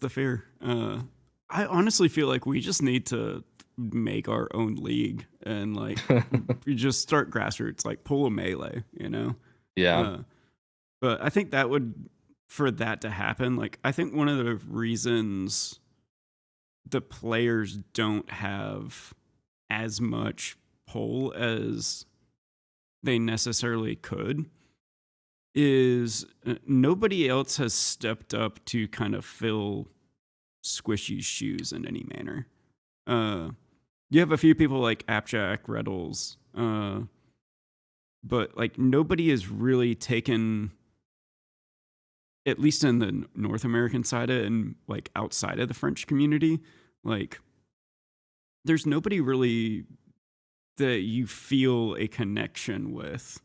fear. I honestly feel like we just need to make our own league and like we just start grassroots, like pull a melee, you know. Yeah. Uh, but I think that would for that to happen. Like I think one of the reasons the players don't have as much pull as they necessarily could is nobody else has stepped up to kind of fill Squishy's shoes in any manner. Uh, you have a few people like Appjack, Reddles, but like nobody has really taken, at least in the North American side of it and like outside of the French community, like there's nobody really that you feel a connection with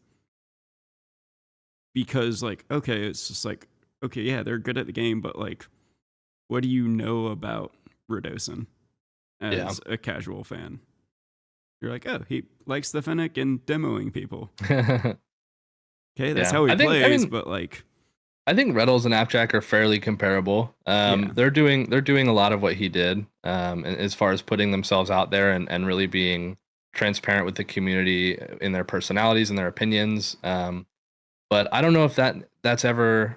because like okay it's just like okay yeah they're good at the game but like what do you know about Radosin Yeah. as a casual fan? You're like, oh, he likes the Fennec and demoing people. Okay, that's Yeah. how he I plays, mean, but like I think Reddles and Appjack are fairly comparable. yeah. They're doing a lot of what he did, as far as putting themselves out there and really being transparent with the community in their personalities and their opinions. But I don't know if that's ever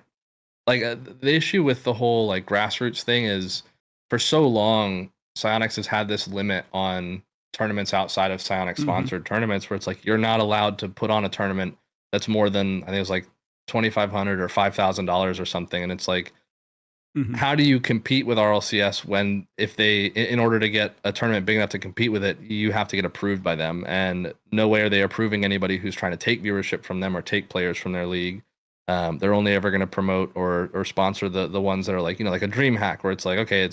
like the issue with the whole like grassroots thing is for so long Psyonix has had this limit on tournaments outside of Psyonix Hmm. sponsored tournaments where it's like you're not allowed to put on a tournament that's more than I think it was like $2,500 or $5,000 or something, and it's like Hmm. how do you compete with RLCS when if they in order to get a tournament big enough to compete with it you have to get approved by them, and no way are they approving anybody who's trying to take viewership from them or take players from their league. They're only ever going to promote or sponsor the ones that are like like a DreamHack where it's like okay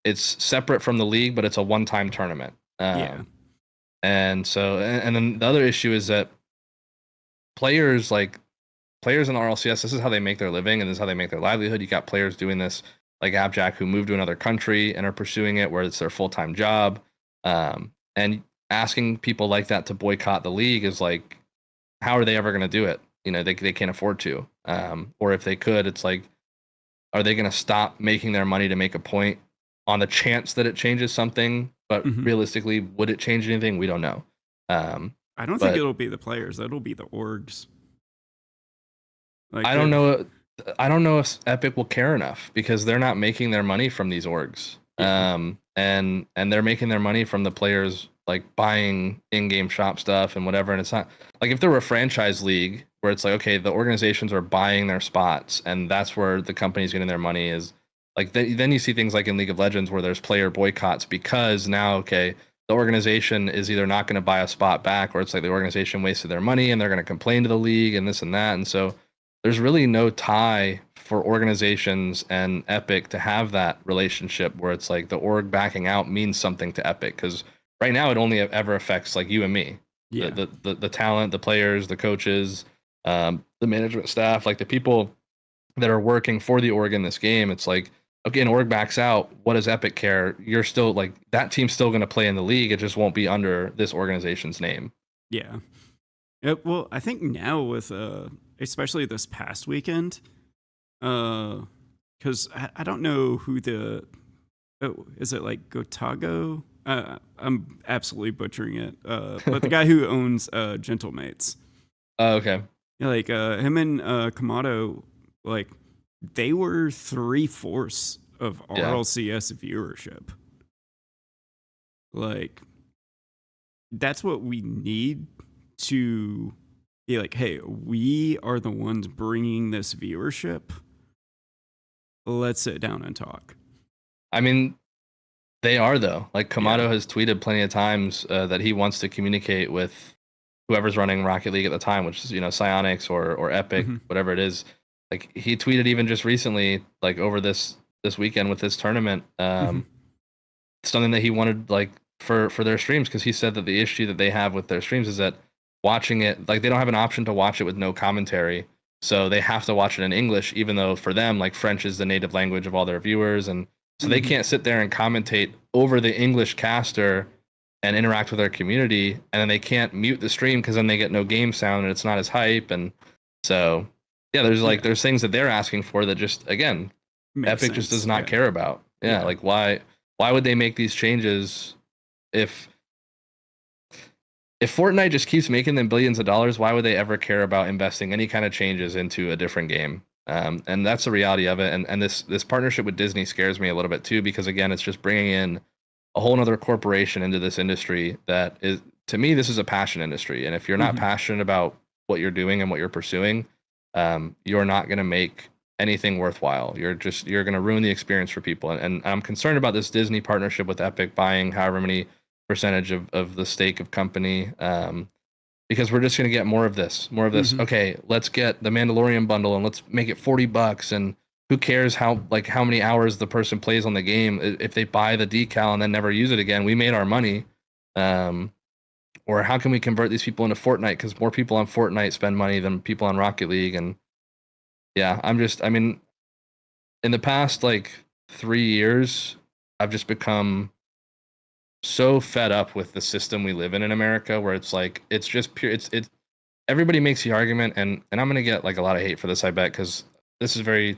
it's separate from the league but it's a one-time tournament. Yeah. And so and then the other issue is that players like players in RLCS, this is how they make their living and this is how they make their livelihood. You got players doing this like Abjack who moved to another country and are pursuing it where it's their full-time job. And asking people like that to boycott the league is like, how are they ever going to do it? They can't afford to. Or if they could, it's like, are they going to stop making their money to make a point on the chance that it changes something? But Hmm. realistically, would it change anything? We don't know. I don't think But it'll be the players, it'll be the orgs. Like I don't that. know. I don't know if Epic will care enough because they're not making their money from these orgs. Yeah. And they're making their money from the players like buying in-game shop stuff and whatever. And it's not like if there were a franchise league where it's like, okay, the organizations are buying their spots and that's where the company's getting their money is like, then you see things like in League of Legends where there's player boycotts because now, okay, the organization is either not going to buy a spot back or it's like the organization wasted their money and they're going to complain to the league and this and that. And so there's really no tie for organizations and Epic to have that relationship where it's like the org backing out means something to Epic because right now it only ever affects like you and me, Yeah. the talent, the players, the coaches, the management staff, like the people that are working for the org in this game. It's like okay, an org backs out. What does Epic care? You're still like that team's still going to play in the league. It just won't be under this organization's name. Yeah. Well, I think now with especially this past weekend, because I don't know who the is it like Gotago? I'm absolutely butchering it. But the guy who owns Gentlemates, Oh, okay. yeah, like him and Kamado, like they were 3/4 of Yeah. RLCS viewership. Like that's what we need to be like, hey, we are the ones bringing this viewership. Let's sit down and talk. I mean, they are though. Like Kamado Yeah. has tweeted plenty of times that he wants to communicate with whoever's running Rocket League at the time, which is Psyonix or Epic, Mm-hmm. whatever it is. Like he tweeted even just recently, like over this weekend with this tournament, Mm-hmm. something that he wanted like for their streams, because he said that the issue that they have with their streams is that watching it, like they don't have an option to watch it with no commentary, so they have to watch it in English, even though for them like French is the native language of all their viewers, and so they Mm-hmm. can't sit there and commentate over the English caster and interact with their community, and then they can't mute the stream because then they get no game sound and it's not as hype. And so yeah, there's like Yeah. there's things that they're asking for that just again Makes Epic just does sense. not Yeah. care about. Yeah, Yeah. like why would they make these changes if Fortnite just keeps making them billions of dollars? Why would they ever care about investing any kind of changes into a different game? And that's the reality of it. And this partnership with Disney scares me a little bit too, because again, it's just bringing in a whole other corporation into this industry that is, to me, this is a passion industry. And if you're not Mm-hmm. passionate about what you're doing and what you're pursuing, you're not going to make anything worthwhile. You're going to ruin the experience for people. And I'm concerned about this Disney partnership with Epic buying however many percentage of the stake of company, because we're just going to get more of this. Mm-hmm. Okay, let's get the Mandalorian bundle and let's make it $40, and who cares how many hours the person plays on the game? If they buy the decal and then never use it again, we made our money. Or how can we convert these people into Fortnite, because more people on Fortnite spend money than people on Rocket League? And yeah, I mean, in the past like 3 years, I've just become so fed up with the system we live in America, where it's like it's just pure it's everybody makes the argument, and I'm gonna get like a lot of hate for this, I bet, because this is very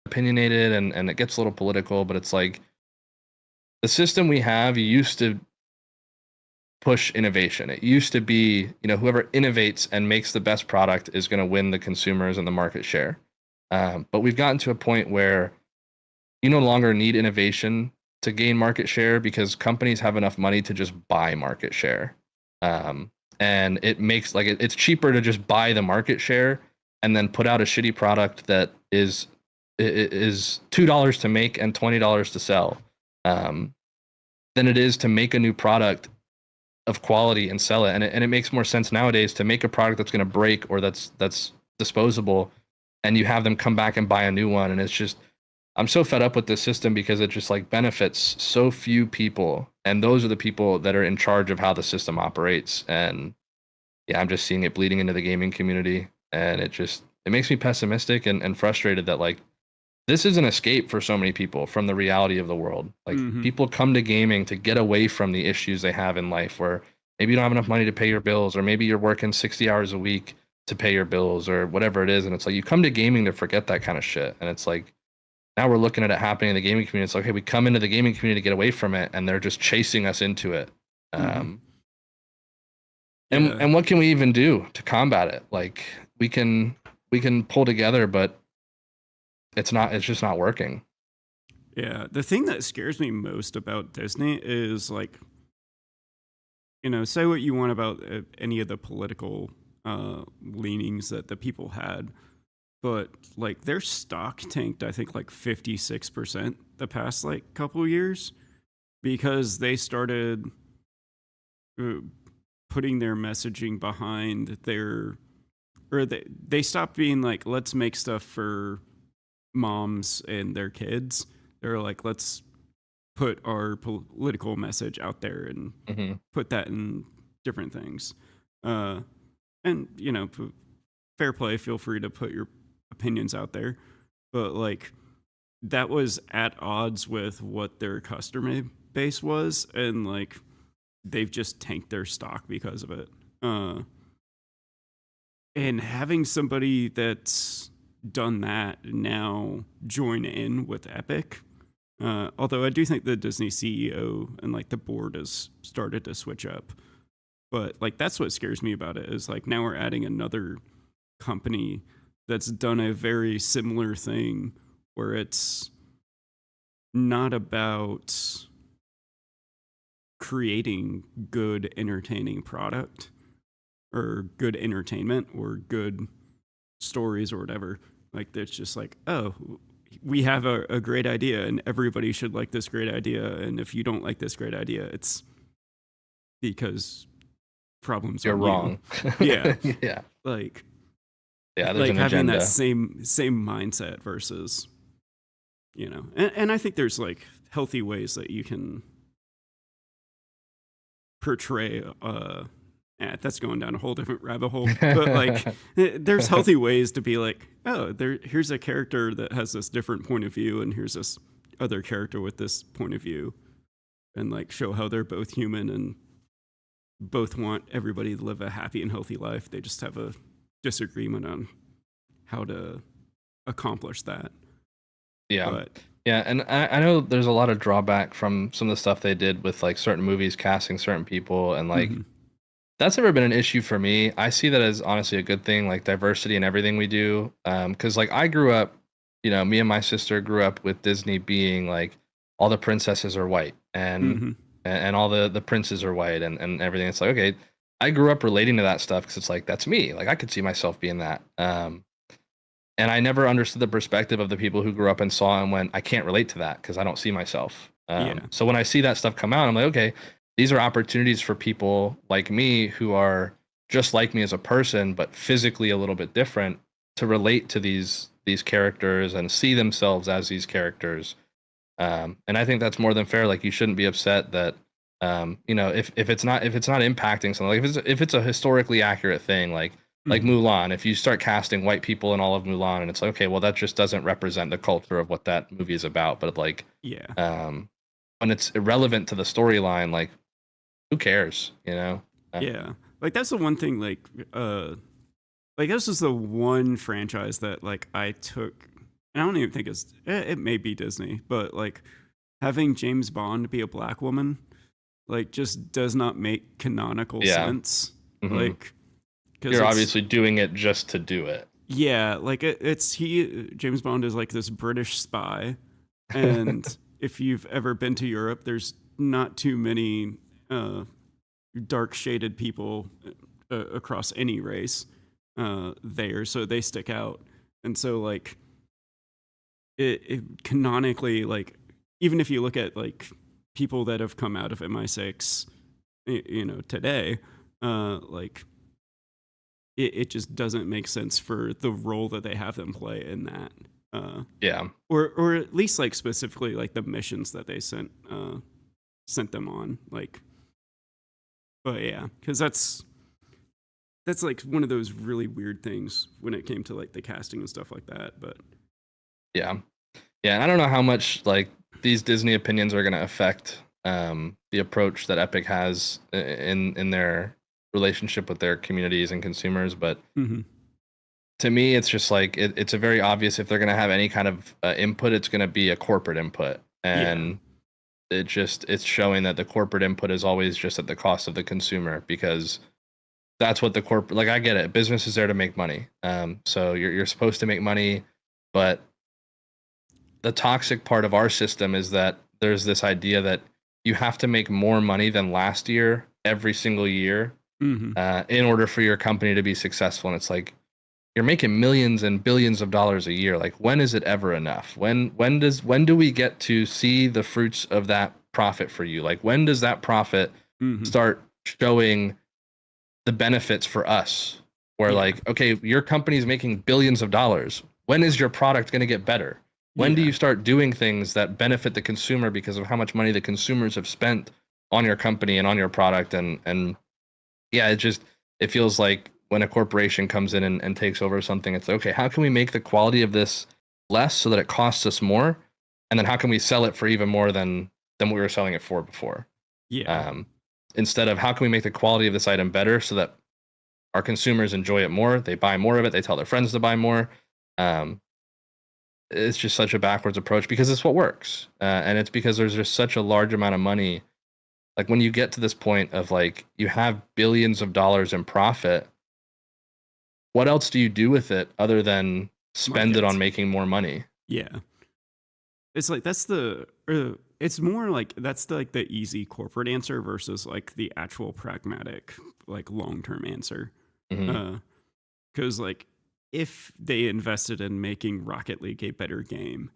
opinionated and it gets a little political, but it's like the system we have used to push innovation. It used to be, whoever innovates and makes the best product is going to win the consumers and the market share. But we've gotten to a point where you no longer need innovation to gain market share, because companies have enough money to just buy market share. And it makes it's cheaper to just buy the market share and then put out a shitty product that is $2 to make and $20 to sell, than it is to make a new product of quality and sell it. And it makes more sense nowadays to make a product that's going to break or that's disposable, and you have them come back and buy a new one. And it's just, I'm so fed up with this system, because it just like benefits so few people, and those are the people that are in charge of how the system operates. And yeah, I'm just seeing it bleeding into the gaming community, and it makes me pessimistic and frustrated that like this is an escape for so many people from the reality of the world. Like Mm-hmm. people come to gaming to get away from the issues they have in life, where maybe you don't have enough money to pay your bills, or maybe you're working 60 hours a week to pay your bills, or whatever it is. And it's like you come to gaming to forget that kind of shit. And it's like now we're looking at it happening in the gaming community. It's like, hey, we come into the gaming community to get away from it, and they're just chasing us into it. Mm-hmm. Um, Yeah. and what can we even do to combat it? Like we can pull together, but it's just not working. Yeah. The thing that scares me most about Disney is like, say what you want about any of the political leanings that the people had, but like their stock tanked, I think like 56% the past like couple of years, because they started uh, putting their messaging behind they stopped being like, let's make stuff for moms and their kids. They're like, let's put our political message out there and Mm-hmm. put that in different things. Uh, and fair play. Feel free to put your opinions out there, but like that was at odds with what their customer base was, and like they've just tanked their stock because of it. And having somebody that's done that now join in with Epic. Although I do think the Disney CEO and like the board has started to switch up, but like that's what scares me about it, is like now we're adding another company that's done a very similar thing, where it's not about creating good, entertaining product. or good entertainment or good stories or whatever. Like it's just like, oh, we have a great idea and everybody should like this great idea. And if you don't like this great idea, it's because problems You're on you. wrong. Yeah. Yeah. Like Yeah, there's like an having that agenda. same mindset versus, and I think there's like healthy ways that you can portray that's going down a whole different rabbit hole, but like there's healthy ways to be like, oh, here's a character that has this different point of view and here's this other character with this point of view, and like show how they're both human and both want everybody to live a happy and healthy life. They just have a disagreement on how to accomplish that. Yeah. But Yeah, and I know there's a lot of drawback from some of the stuff they did with like certain movies casting certain people, and like mhm, that's never been an issue for me. I see that as honestly a good thing, like diversity in everything we do. Because like I grew up, me and my sister grew up with Disney being like all the princesses are white mhm, and all the princes are white and everything. It's like, okay, I grew up relating to that stuff because it's like that's me. Like I could see myself being that. And I never understood the perspective of the people who grew up and saw and went, I can't relate to that because I don't see myself. yeah, So when I see that stuff come out, I'm like, okay, these are opportunities for people like me who are just like me as a person, but physically a little bit different to relate to these characters and see themselves as these characters. And I think that's more than fair. Like you shouldn't be upset that if it's not impacting something, like if it's a historically accurate thing, like mhm, Mulan, if you start casting white people in all of Mulan, and it's like, okay, well, that just doesn't represent the culture of what that movie is about. But like, yeah, um, when it's irrelevant to the storyline, like, who cares, you know? yeah. Like that's the one thing. Like this is the one franchise that like I took. I don't even think it may be Disney, but like having James Bond be a black woman like just does not make canonical Yeah. sense. Hmm. Like because You're it's obviously doing it just to do it. yeah, like it's he James Bond is like this British spy, and if you've ever been to Europe, there's not too many dark shaded people across any race there, so they stick out, and so like it canonically like even if you look at like people that have come out of MI6, today, like it just doesn't make sense for the role that they have them play in that. Yeah. Or at least like specifically like the missions that they sent them on. Like, but yeah, because that's like one of those really weird things when it came to like the casting and stuff like that. But Yeah. Yeah. And I don't know how much like these Disney opinions are going to affect the approach that Epic has in their relationship with their communities and consumers, but mm-hmm. to me, it's just like it's a very obvious if they're going to have any kind of input, it's going to be a corporate input, Yeah, and it's showing that the corporate input is always just at the cost of the consumer because that's what the corporate like. I get it, business is there to make money, so you're supposed to make money, but the toxic part of our system is that there's this idea that you have to make more money than last year every single year mm-hmm. in order for your company to be successful, and it's like you're making millions and billions of dollars a year. Like when is it ever enough? When do we get to see the fruits of that profit for you? Like when does that profit Mm-hmm. start showing the benefits for us? Where Yeah, like, okay, your company's making billions of dollars. When is your product going to get better? When do yeah, you start doing things that benefit the consumer because of how much money the consumers have spent on your company and on your product? And yeah, it feels like when a corporation comes in and takes over something, it's like, okay, how can we make the quality of this less so that it costs us more? And then how can we sell it for even more than we were selling it for before? yeah, Um, Instead of how can we make the quality of this item better so that our consumers enjoy it more, they buy more of it, they tell their friends to buy more. Um, it's just such a backwards approach because it's what works, and it's because there's just such a large amount of money. Like when you get to this point of like you have billions of dollars in profit, what else do you do with it other than spend it market. on making more money? Yeah, it's like it's more like that's like the easy corporate answer versus like the actual pragmatic like long-term answer. Hmm. Because like if they invested in making Rocket League a better game,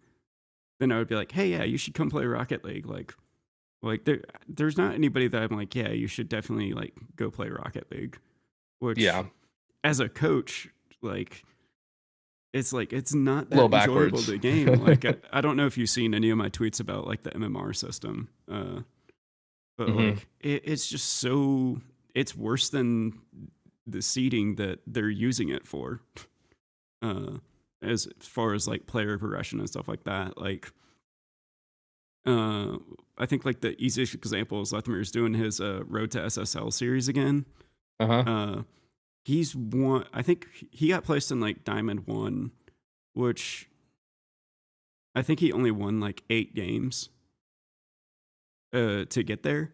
then I would be like, hey, yeah, you should come play Rocket League. Like there's not anybody that I'm like, yeah, you should definitely like go play Rocket League. Which, Yeah, as a coach, like it's not a little that enjoyable backwards. to game. Like I don't know if you've seen any of my tweets about like the MMR system, but Hmm. like it's just so it's worse than the seeding that they're using it for. Uh, as far as like player progression and stuff like that, like uh, I think like the easiest example is Lethamir's doing his Road to SSL series again. Uh-huh. Uh, he's won. I think he got placed in like Diamond One, which I think he only won like 8 games to get there.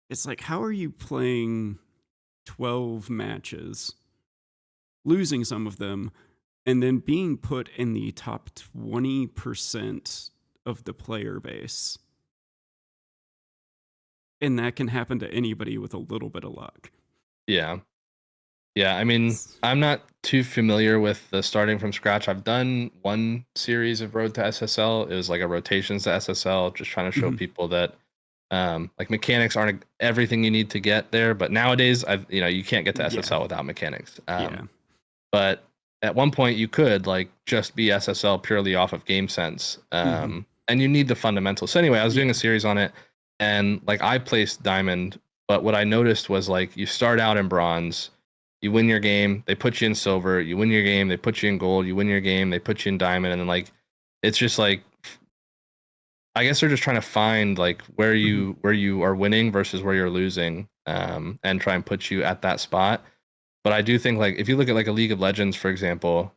It's like, how are you playing 12 matches, losing some of them, and then being put in the top 20% of the player base? And that can happen to anybody with a little bit of luck. Yeah. Yeah, I mean, I'm not too familiar with the starting from scratch. I've done one series of Road to SSL. It was like a rotations to SSL, just trying to show Mm-hmm. people that like mechanics aren't everything you need to get there. But nowadays, you can't get to Yeah. SSL without mechanics. Yeah. But at one point, you could like just be SSL purely off of game sense, Mm-hmm. and you need the fundamentals. So anyway, I was doing Yeah. a series on it, and like I placed diamond, but what I noticed was like you start out in bronze, you win your game, they put you in silver, you win your game, they put you in gold, you win your game, they put you in diamond, and then like it's just like I guess they're just trying to find like Mm-hmm. where you are winning versus where you're losing, and try and put you at that spot. But I do think like if you look at like a League of Legends, for example,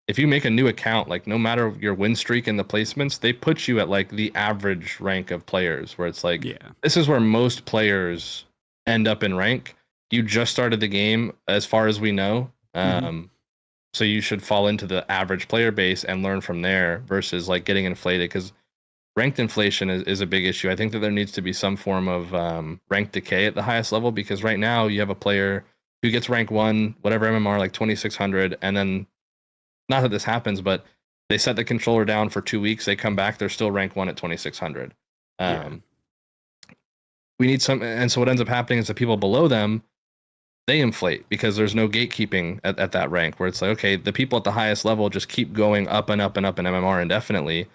if you make a new account, like no matter your win streak and the placements, they put you at like the average rank of players, where it's like Yeah. this is where most players end up in rank. You just started the game, as far as we know. Mm-hmm. So you should fall into the average player base and learn from there versus like getting inflated, because ranked inflation is a big issue. I think that there needs to be some form of rank decay at the highest level, because right now you have a player who gets rank one, whatever MMR, like 2600, and then not that this happens, but they set the controller down for 2 weeks. They come back, they're still rank one at 2600. Yeah. Um, we need some, and so what ends up happening is the people below them, they inflate because there's no gatekeeping at that rank, where it's like, okay, the people at the highest level just keep going up and up and up in MMR indefinitely.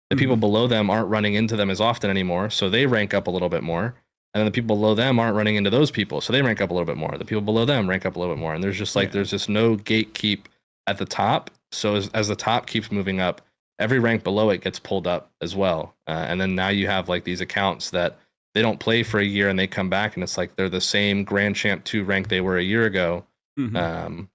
The people Mm-hmm. below them aren't running into them as often anymore, so they rank up a little bit more. And then the people below them aren't running into those people, so they rank up a little bit more. The people below them rank up a little bit more. And there's just like, Yeah. there's just no gatekeep at the top. So as the top keeps moving up, every rank below it gets pulled up as well. And then now you have like these accounts that they don't play for a year and they come back and it's like they're the same Grand Champ 2 rank they were a year ago. Mm-hmm. Um,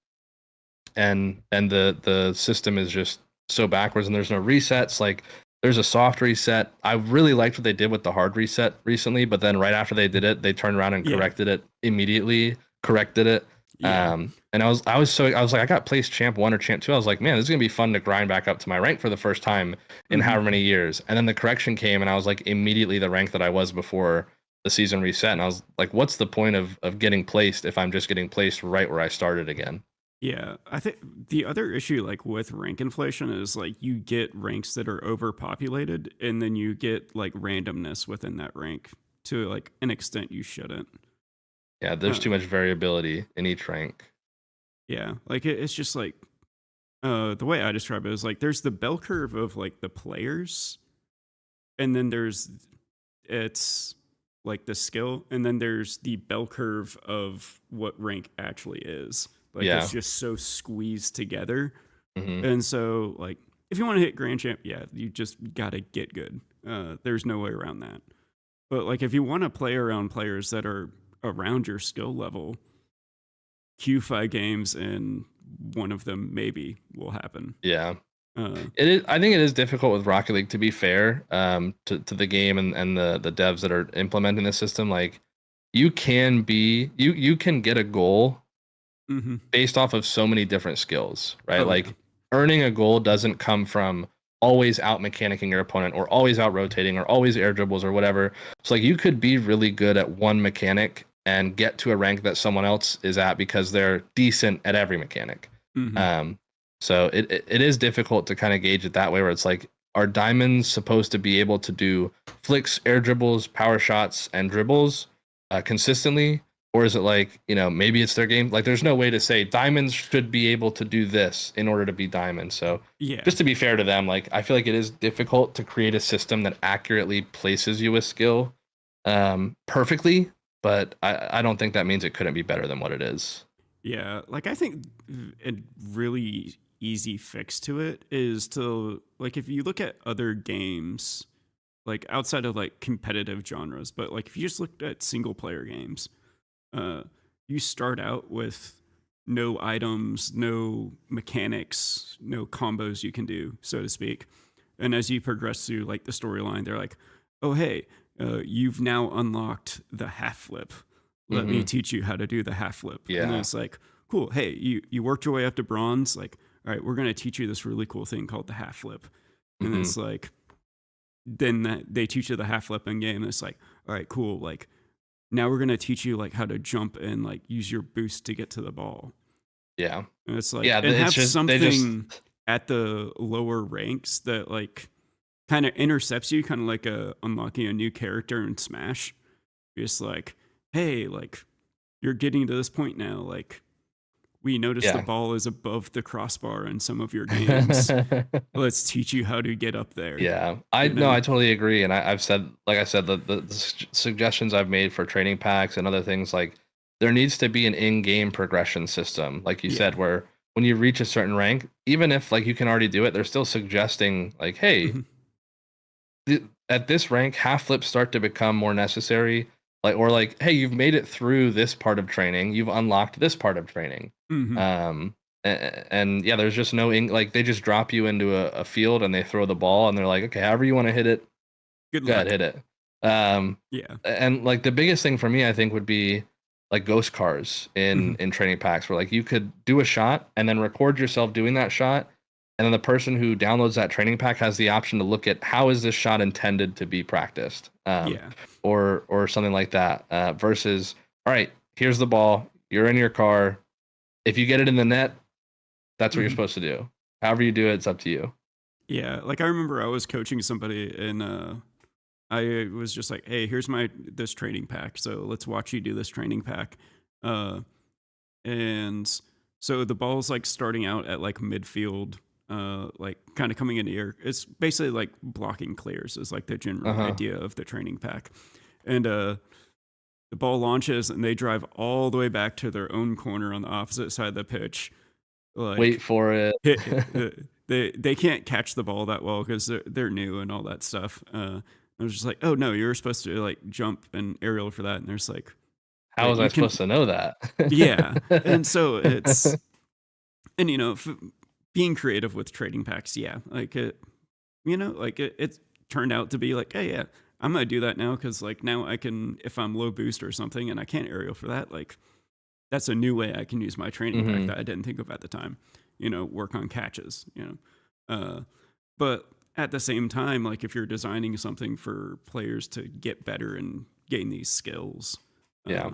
and the system is just so backwards, and there's no resets. Like there's a soft reset. I really liked what they did with the hard reset recently, but then right after they did it, they turned around and Yeah. corrected it immediately. Corrected it. Yeah. And I was like, I got placed champ 1 or champ 2. I was like, man, this is gonna be fun to grind back up to my rank for the first time in Mm-hmm. however many years. And then the correction came, and I was like immediately the rank that I was before the season reset. And I was like, what's the point of getting placed if I'm just getting placed right where I started again? Yeah, I think the other issue, like with rank inflation, is like you get ranks that are overpopulated, and then you get like randomness within that rank to like an extent you shouldn't. Yeah, there's Uh, too much variability in each rank. yeah, like it's just like the way I describe it is like there's the bell curve of like the players, and then there's it's like the skill, and then there's the bell curve of what rank actually is. Like Yeah. it's just so squeezed together. Hmm. And so, like, if you want to hit Grand Champ, yeah, you just got to get good. There's no way around that. But, like, if you want to play around players that are around your skill level, Q5 games and one of them maybe will happen. Yeah. Uh, It is, I think it is difficult with Rocket League, to be fair, to the game and the devs that are implementing the system. Like you can get a goal mm-hmm. based off of so many different skills, right? Oh, yeah. Like earning a goal doesn't come from always out mechanicking your opponent or always out rotating or always air dribbles or whatever. So like you could be really good at one mechanic and get to a rank that someone else is at because they're decent at every mechanic. Mhm. So it is difficult to kind of gauge it that way, where it's like, are diamonds supposed to be able to do flicks, air dribbles, power shots, and dribbles consistently? Or is it like, maybe it's their game? Like, there's no way to say diamonds should be able to do this in order to be diamonds. So, Yeah. just to be fair to them, like, I feel like it is difficult to create a system that accurately places you with skill perfectly, but I don't think that means it couldn't be better than what it is. Yeah, like I think a really easy fix to it is to like if you look at other games like outside of like competitive genres, but like if you just looked at single player games, uh you start out with no items, no mechanics, no combos you can do, so to speak. And as you progress through like the storyline, they're like, "Oh hey, you've now unlocked the half flip. Let me Hmm. teach you how to do the half flip." And then Yeah. it's like, "Cool, hey, you worked your way up to bronze. Like, all right, we're gonna teach you this really cool thing called the half flip." And then Hmm. it's like, then they teach you the half flip in game. And it's like, all right, cool. Like now we're gonna teach you like how to jump and like use your boost to get to the ball. Yeah. And it's like, Yeah. and It's have just, they just, something at the lower ranks that like kind of intercepts you, kind of like unlocking a new character in Smash. Just like, hey, like you're getting to this point now. Like we notice the yeah. ball is above the crossbar in some of your games. Let's teach you how to get up there. Yeah, You no, know? I totally agree, and I've said, like I said, the suggestions I've made for training packs and other things, like there needs to be an in-game progression system, like you Yeah. said, where when you reach a certain rank, even if like you can already do it, they're still suggesting like, hey, Mhm. at this rank, half flips start to become more necessary, like, or like, hey, you've made it through this part of training, you've unlocked this part of training. Mhm. And yeah, there's just no like they just drop you into a field and they throw the ball and they're like, okay, however you want to hit it, Good go ahead, luck. hit it. Um, Yeah. and like the biggest thing for me, I think, would be like ghost cars Mhm. in training packs, where like you could do a shot and then record yourself doing that shot, and then the person who downloads that training pack has the option to look at how is this shot intended to be practiced, Yeah. or something like that. Versus, all right, here's the ball, you're in your car. If you get it in the net, that's what you're Mhm. supposed to do. However you do it, it's up to you. Yeah. Like I remember I was coaching somebody and I was just like, "Hey, here's my this training pack. So let's watch you do this training pack." Uh and so the ball's like starting out at like midfield, like kind of coming in the air. It's basically like blocking clears is like the Uh general huh. idea of the training pack. And the ball launches and they drive all the way back to their own corner on the opposite side of the pitch. Wait Like for it. they can't catch the ball that well because they're new and all that stuff. I was just like, oh no, you're supposed to like jump and aerial for that, and there's like, How wait, was I you can, supposed to know that? yeah, and so it's and being creative with trading packs, yeah, like it turned out to be like, hey, yeah, I'm gonna do that now because like now I can if I'm low boost or something and I can't aerial for that, like that's a new way I can use my training pack Hmm. that I didn't think of at the time. Work on catches. But at the same time, like if you're designing something for players to get better and gain these skills, Yeah.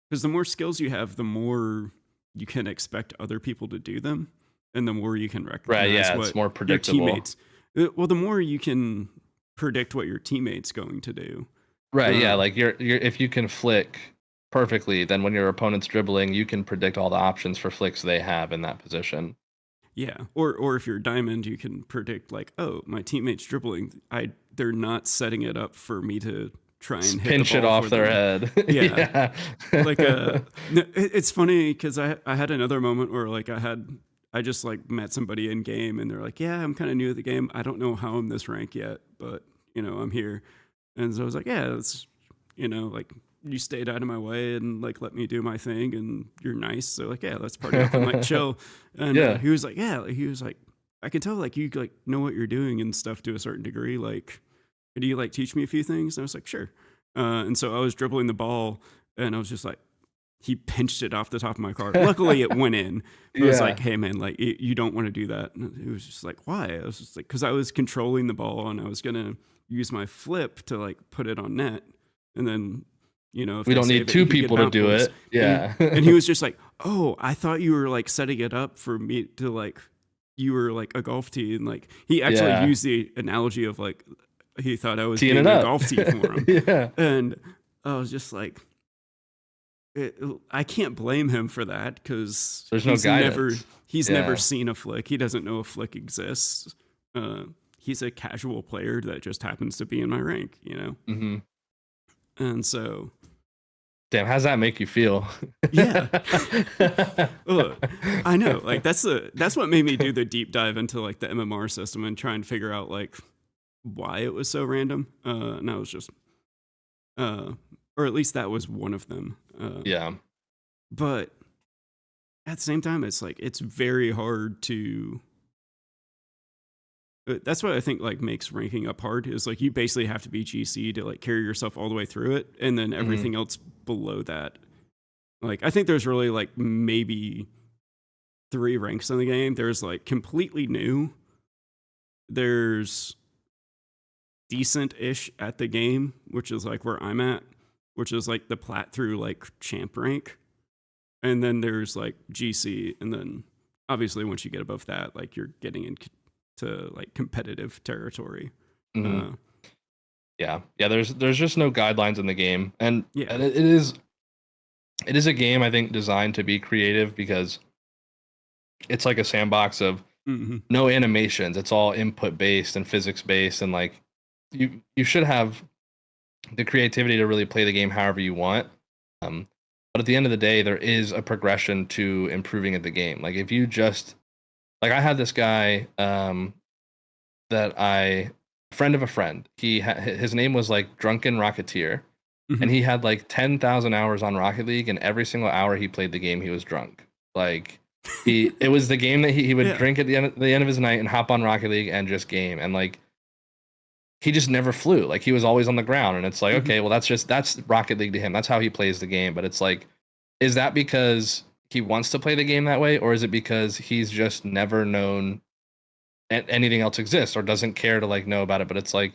because the more skills you have, the more you can expect other people to do them, and the more you can Right. recognize Yeah. It's what more your predictable. teammates. Well, the more you can predict what your teammates going to do. Right. Yeah. Uh, Like you're if you can flick perfectly, then when your opponent's dribbling, you can predict all the options for flicks they have in that position. Yeah, or if you're diamond, you can predict like, oh, my teammate's dribbling. They're not setting it up for me to try and hit the Pinch it ball for off their them. head. Yeah, Yeah. like it's funny because I had another moment where like I just like met somebody in game and they're like, yeah, I'm kind of new to the game. I don't know how I'm this rank yet, but I'm here. And so I was like, yeah, it's like you stayed out of my way and like let me do my thing and you're nice. So like, yeah, let's party up and like chill. And Yeah. he was like, yeah, he was like, I can tell like you like know what you're doing and stuff to a certain degree. Like, do you like teach me a few things? And I was like, sure. And so I was dribbling the ball and I was just like, he pinched it off the top of my car. Luckily, it went in. But I was like, hey, man, like, you don't want to do that. And it was just like, why? I was just like, because I was controlling the ball and I was going to use my flip to like put it on net. And then, if we don't need two people to do it. Yeah. And he was just like, oh, I thought you were like setting it up for me to like, you were like a golf tee. And like, he actually used the analogy of like, he thought I was teeing being a golf tee for him. Yeah. And I was just like, I can't blame him for that because there's no guidance. He's never seen a flick. He doesn't know a flick exists. He's a casual player that just happens to be in my rank, Mm-hmm. And so, damn, how's that make you feel? Yeah. I know. Like that's what made me do the deep dive into like the MMR system and try and figure out like why it was so random. And I was just, or at least that was one of them. Yeah. But at the same time, it's like, it's very hard to, that's what I think like makes ranking up hard is like, you basically have to be GC to like carry yourself all the way through it. And then everything else below that. Like, I think there's really like maybe 3 ranks in the game. There's like completely new. There's decent-ish at the game, which is like where I'm at, which is like the plat through like champ rank. And then there's like GC. And then obviously once you get above that, like you're getting into like competitive territory. Mm-hmm. Yeah. There's just no guidelines in the game. And it is a game, I think, designed to be creative because it's like a sandbox of no animations. It's all input based and physics based. And like you should have the creativity to really play the game however you want. But at the end of the day, there is a progression to improving at the game. Like if you just, like I had this guy friend of a friend. His name was like Drunken Rocketeer. And he had like 10,000 hours on Rocket League, and every single hour he played the game, he was drunk. Like it was the game that he would drink at the end of his night and hop on Rocket League and just game. And like, he just never flew. Like he was always on the ground. And it's like, okay, well that's Rocket League to him. That's how he plays the game. But it's like, is that because he wants to play the game that way? Or is it because he's just never known anything else exists or doesn't care to like know about it? But it's like,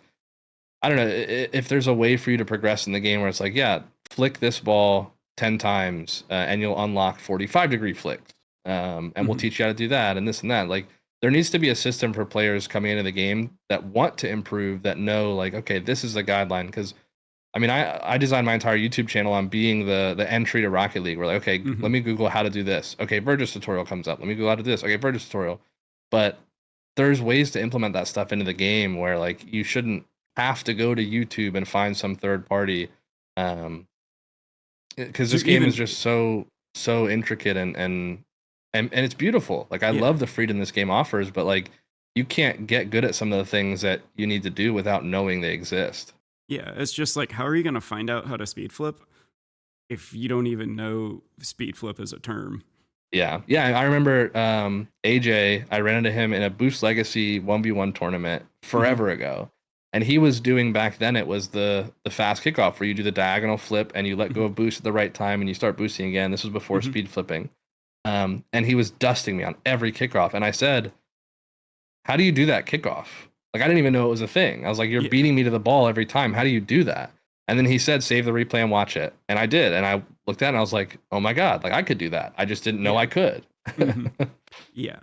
I don't know if there's a way for you to progress in the game where it's like, yeah, flick this ball 10 times and you'll unlock 45-degree flicks. And we'll teach you how to do that and this and that. Like there needs to be a system for players coming into the game that want to improve, that know like, okay, this is the guideline. Because I mean, I designed my entire YouTube channel on being the entry to Rocket League. We're like, okay, let me Google how to do this. Okay, Virtus tutorial comes up. Let me Google how to do this. Okay, Virtus tutorial. But there's ways to implement that stuff into the game where like you shouldn't have to go to YouTube and find some third party, because this game is just so intricate and it's beautiful. Like I love the freedom this game offers, but like you can't get good at some of the things that you need to do without knowing they exist. Yeah, it's just like, how are you going to find out how to speed flip if you don't even know speed flip is a term? Yeah. I remember AJ. I ran into him in a Boost Legacy 1v1 tournament forever ago. And he was doing, back then it was the fast kickoff where you do the diagonal flip and you let go of boost at the right time and you start boosting again. This was before speed flipping. And he was dusting me on every kickoff. And I said, how do you do that kickoff? Like, I didn't even know it was a thing. I was like, you're beating me to the ball every time. How do you do that? And then he said, save the replay and watch it. And I did. And I looked at it and I was like, oh my God, like I could do that. I just didn't know I could. Yeah.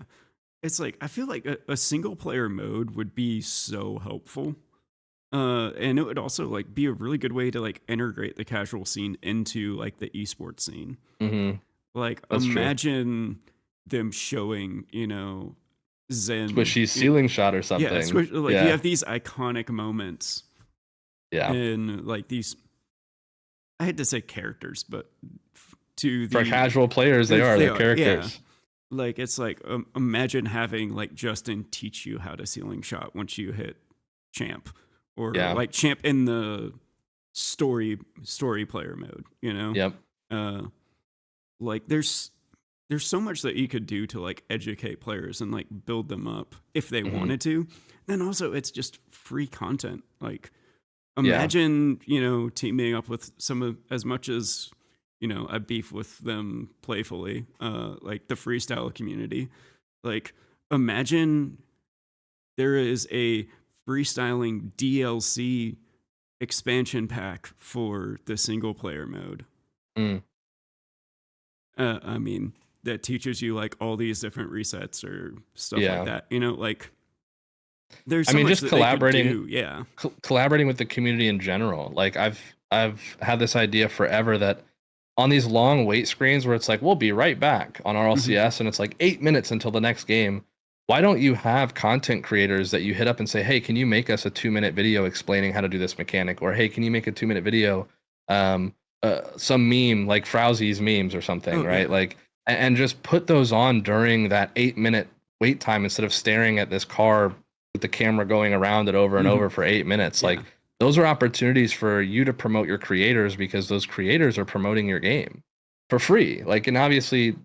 It's like, I feel like a single player mode would be so helpful. And it would also like be a really good way to like integrate the casual scene into like the esports scene. Like that's imagine them showing, Zen Squishy ceiling shot or something. You have these iconic moments. Yeah. And like these, I had to say characters, but for casual players, they're characters. Yeah. Like it's like imagine having like Justin teach you how to ceiling shot once you hit champ. Or like champ in the story player mode, Yep. Like there's so much that you could do to like educate players and like build them up if they wanted to. Then also it's just free content. Like imagine, teaming up with as much as I beef with them playfully, like the freestyle community. Like, imagine there is a freestyling DLC expansion pack for the single player mode. Mm. I mean, that teaches you like all these different resets or stuff like Yeah. that. Like there's I so mean, much just that they could collaborating do. Yeah. collaborating with the community in general. Like I've had this idea forever that on these long wait screens where it's like we'll be right back on RLCS and it's like 8 minutes until the next game. Why don't you have content creators that you hit up and say, "Hey, can you make us a 2-minute video explaining how to do this mechanic?" Or, "Hey, can you make a 2-minute video some meme like Frowsy's memes or something," Oh right? yeah. Like and just put those on during that 8-minute wait time instead of staring at this car with the camera going around it over and over for 8 minutes. Yeah. Like those are opportunities for you to promote your creators because those creators are promoting your game for free. Like, and obviously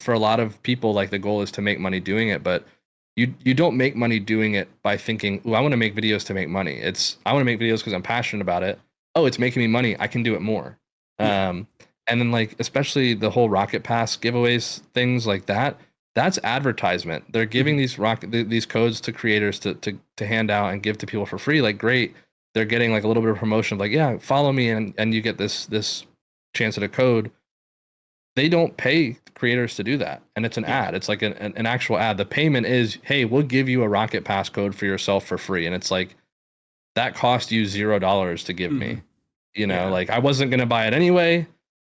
for a lot of people, like the goal is to make money doing it, but you don't make money doing it by thinking, "Ooh, I want to make videos to make money." It's I want to make videos because I'm passionate about it. Oh, it's making me money. I can do it more. Yeah. And then like especially the whole Rocket Pass giveaways, things like that. That's advertisement. They're giving these codes to creators to hand out and give to people for free. Like great, they're getting like a little bit of promotion of like, yeah, follow me and you get this chance at a code. They don't pay creators to do that, and it's an ad. It's like an actual ad. The payment is, hey, we'll give you a Rocket Pass code for yourself for free, and it's like that cost you $0 to give me. Yeah. Like I wasn't gonna buy it anyway,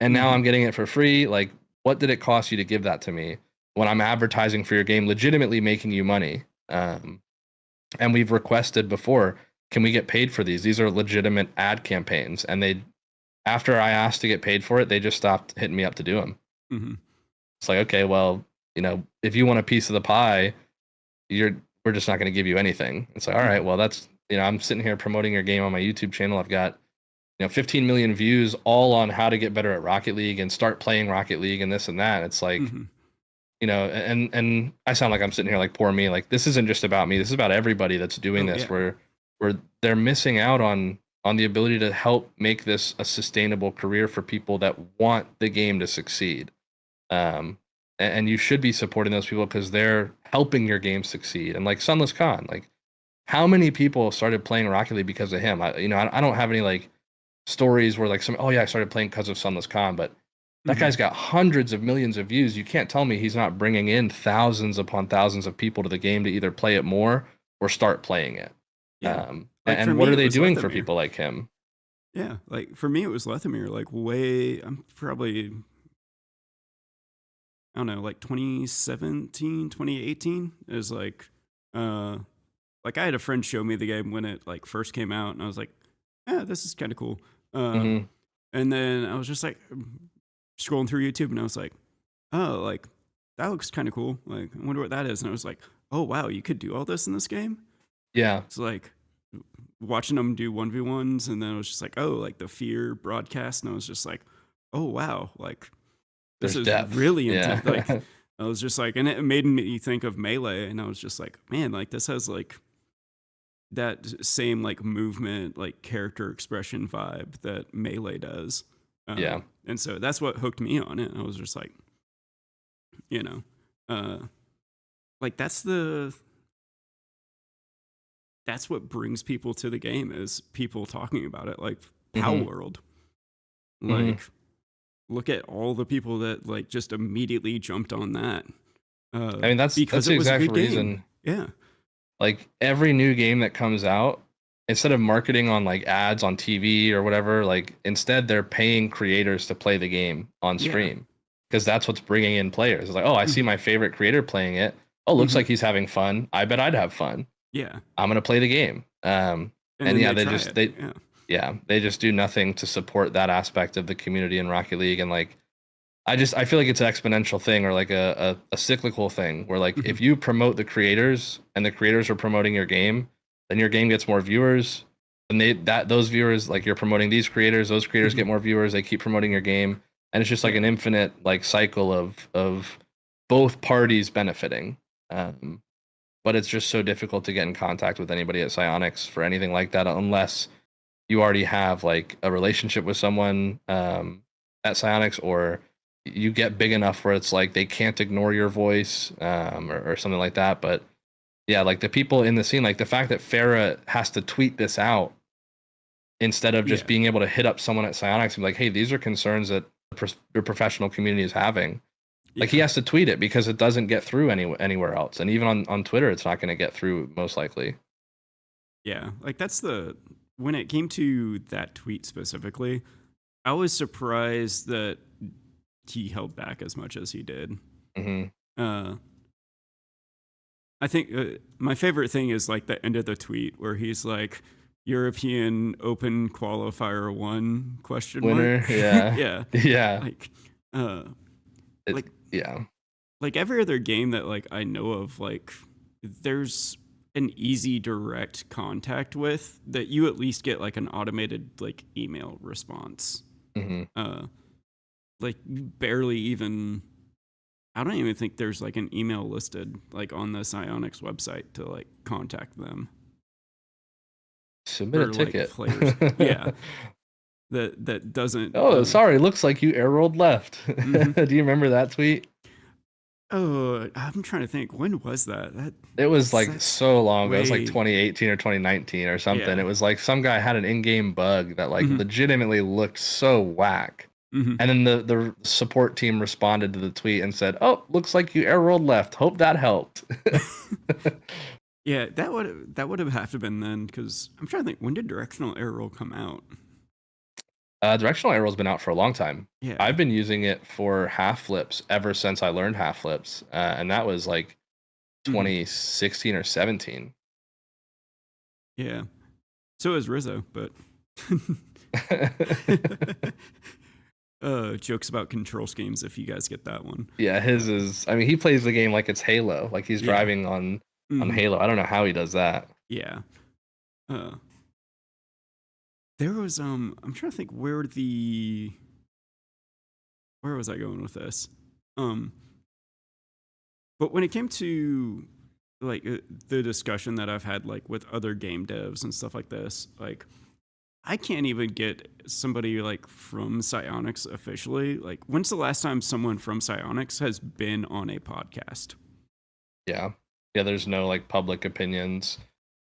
and now I'm getting it for free. Like, what did it cost you to give that to me when I'm advertising for your game, legitimately making you money? And we've requested before, can we get paid for these? These are legitimate ad campaigns, and they, after I asked to get paid for it, they just stopped hitting me up to do them. It's like, okay, well, if you want a piece of the pie, we're just not going to give you anything. It's like, all right, well, that's, I'm sitting here promoting your game on my YouTube channel. I've got 15 million views all on how to get better at Rocket League and start playing Rocket League and this and that. It's like, and I sound like I'm sitting here like poor me. Like this isn't just about me. This is about everybody that's doing this. Yeah. Where they're missing out on the ability to help make this a sustainable career for people that want the game to succeed. And you should be supporting those people because they're helping your game succeed. And like Sunless Khan, like how many people started playing Rocket League because of him? I don't have any like stories where like I started playing because of Sunless Khan, but that guy's got hundreds of millions of views. You can't tell me he's not bringing in thousands upon thousands of people to the game to either play it more or start playing it. Yeah. And what are they doing for people like him? Yeah, like for me it was Lethamyr. Like I'm probably, I don't know, like 2017, 2018 is like I had a friend show me the game when it like first came out, and I was like, yeah, this is kind of cool. And then I was just like scrolling through YouTube, and I was like, oh, like that looks kind of cool. Like I wonder what that is. And I was like, oh wow, you could do all this in this game. Yeah, it's like watching them do 1v1s, and then I was just like, oh, like the Fear broadcast, and I was just like, oh wow, like this is depth. really intense. Like I was just like, and it made me think of Melee, and I was just like, man, like this has like that same like movement, like character expression vibe that Melee does. Yeah. And so that's what hooked me on it. I was just like, like that's what brings people to the game, is people talking about it. Like Pow World, like look at all the people that like just immediately jumped on that. I mean, that's the exact reason. Yeah. Like every new game that comes out, instead of marketing on like ads on TV or whatever, like instead they're paying creators to play the game on stream because that's what's bringing in players. It's like, oh, I see my favorite creator playing it. Oh, looks like he's having fun. I bet I'd have fun. Yeah. I'm going to play the game. And yeah, they just do nothing to support that aspect of the community in Rocket League. And like, I feel like it's an exponential thing or like a cyclical thing where like if you promote the creators and the creators are promoting your game, then your game gets more viewers. And those viewers, like you're promoting these creators, those creators get more viewers, they keep promoting your game. And it's just like an infinite like cycle of both parties benefiting. But it's just so difficult to get in contact with anybody at Psyonix for anything like that unless you already have like a relationship with someone. at Psyonix, or you get big enough where it's like they can't ignore your voice, or something like that. But yeah, like the people in the scene, like the fact that Farah has to tweet this out instead of just Yeah. being able to hit up someone at Psyonix and be like, hey, these are concerns that the professional community is having. Like he Yeah. has to tweet it because it doesn't get through anywhere else. And even on Twitter, it's not going to get through most likely. Yeah. Like that's when it came to that tweet specifically, I was surprised that he held back as much as he did. Mm-hmm. I think my favorite thing is like the end of the tweet where he's like, European Open Qualifier 1 question Winner, mark. yeah. Yeah. Yeah. Like like yeah. like every other game that like I know of, like there's an easy direct contact with that you at least get like an automated like email response. Mm-hmm. Like barely even, I don't even think there's like an email listed like on the Psyonix website to like contact them. Submit a ticket. Like players. Yeah. That doesn't. Oh, sorry. Looks like you air rolled left. Mm-hmm. Do you remember that tweet? Oh, I'm trying to think. When was that? It was like so long ago. It was like way- 2018 or 2019 or something. Yeah. It was like some guy had an in-game bug that like Mhm. legitimately looked so whack. Mhm. And then the support team responded to the tweet and said, "Oh, looks like you air rolled left. Hope that helped." Yeah, that would have to been then, because I'm trying to think, when did directional air roll come out? Directional air roll's been out for a long time. Yeah. I've been using it for half flips ever since I learned half flips, and that was like 2016 or 17. Yeah. So is Rizzo, but jokes about control schemes if you guys get that one. Yeah, his is. I mean, he plays the game like it's Halo, like he's Yeah. driving on Mhm. Halo. I don't know how he does that. Yeah. There was I'm trying to think where was I going with this? But when it came to like the discussion that I've had like with other game devs and stuff like this, like I can't even get somebody like from Psyonix officially. Like, when's the last time someone from Psyonix has been on a podcast? Yeah, there's no like public opinions.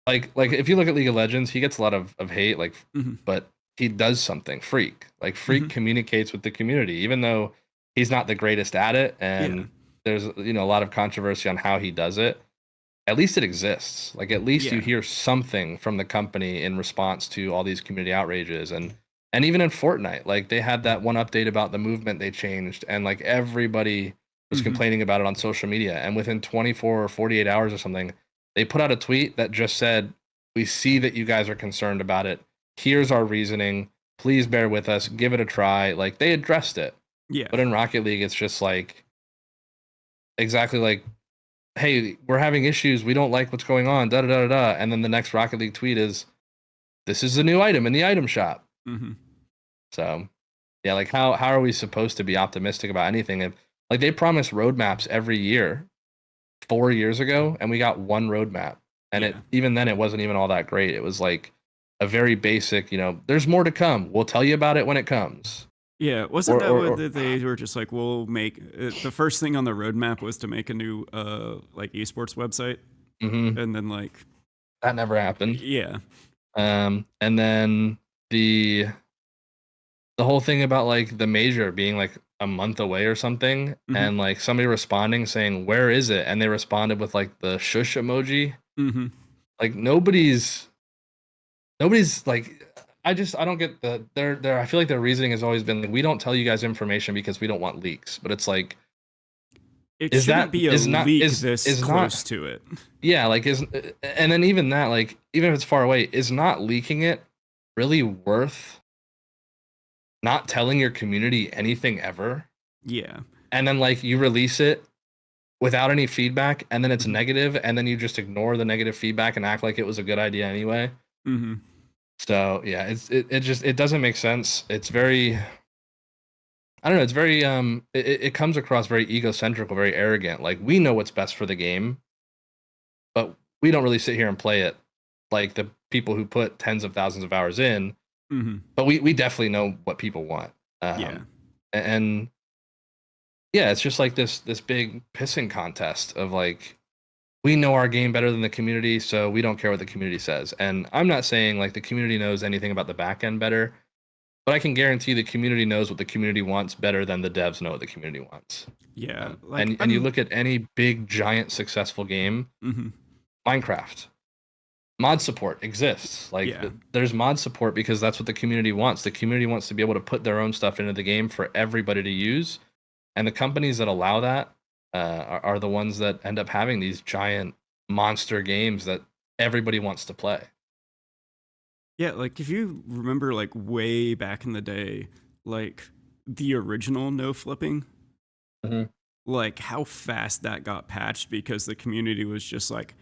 Like if you look at League of Legends, he gets a lot of hate, like, Mhm. but he does something. Freak Mhm. communicates with the community, even though he's not the greatest at it, and Yeah. there's a lot of controversy on how he does it. At least it exists. Like at least you Yeah. hear something from the company in response to all these community outrages, and even in Fortnite, like they had that one update about the movement they changed, and like everybody was Mhm. complaining about it on social media, and within 24 or 48 hours or something, they put out a tweet that just said, "We see that you guys are concerned about it. Here's our reasoning. Please bear with us. Give it a try." Like they addressed it. Yeah. But in Rocket League, it's just like exactly like, "Hey, we're having issues. We don't like what's going on." Da da da da. And then the next Rocket League tweet is, "This is the new item in the item shop." Mhm. So, yeah, like how are we supposed to be optimistic about anything if like they promise roadmaps every year 4 years ago and we got one roadmap, and it Yeah. even then it wasn't even all that great. It was like a very basic, there's more to come. We'll tell you about it when it comes. Yeah, wasn't Or- that or- what they were just like, we'll make the first thing on the roadmap was to make a new like esports website, Mhm. and then like That never happened. yeah, And then the whole thing about like the major being like a month away or something, Mhm. and like somebody responding saying, "Where is it?" And they responded with like the shush emoji. hmm Like nobody's like, I don't get their I feel like their reasoning has always been like, we don't tell you guys information because we don't want leaks. But it's like, it Is shouldn't that- be a is not- leak is- this is not- close to it. yeah, like and then even that, like even if it's far away, is not leaking it really worth not telling your community anything ever? Yeah, And then like you release it without any feedback, and then it's Mhm. negative, and then you just ignore the negative feedback and act like it was a good idea anyway. hmm So yeah, it doesn't make sense. It's very, I don't know, it's very it comes across very egocentric, very arrogant. Like we know what's best for the game, but we don't really sit here and play it like the people who put tens of thousands of hours in. hmm But we definitely know what people want. Yeah. And yeah, it's just like this big pissing contest of like, we know our game better than the community, so we don't care what the community says. And I'm not saying like the community knows anything about the back end better, but I can guarantee the community knows what the community wants better than the devs know what the community wants. Yeah, like And you look at any big giant successful game, Minecraft, mod support exists. Like Yeah. there's mod support because that's what the community wants. The community wants to be able to put their own stuff into the game for everybody to use, and the companies that allow that are the ones that end up having these giant monster games that everybody wants to play. Yeah, like if you remember like way back in the day, like the original no flipping, like how fast that got patched because the community was just like,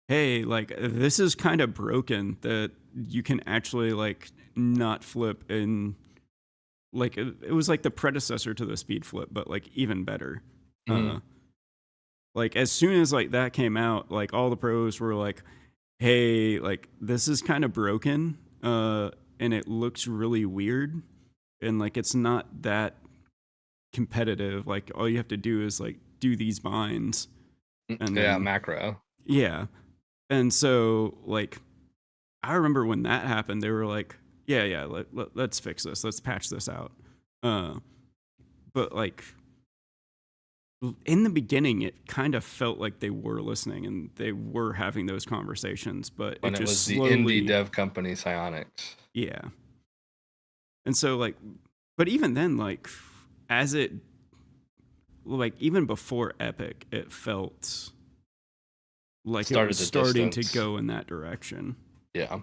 hey, like this is kind of broken that you can actually like not flip, and like it was like the predecessor to the speed flip, but like even better. Like as soon as like that came out, like all the pros were like, hey, like this is kind of broken, and it looks really weird, and like it's not that competitive. Like all you have to do is like do these binds, and Yeah, then macro. yeah. And so like I remember when that happened, they were like, yeah, let's fix this, let's patch this out. But like in the beginning, it kind of felt like they were listening and they were having those conversations, but When it it was just the slowly, indie dev company Psyonix. yeah. And so like, but even then, like as it, like even before Epic, it felt like it was starting to go in that direction. Yeah.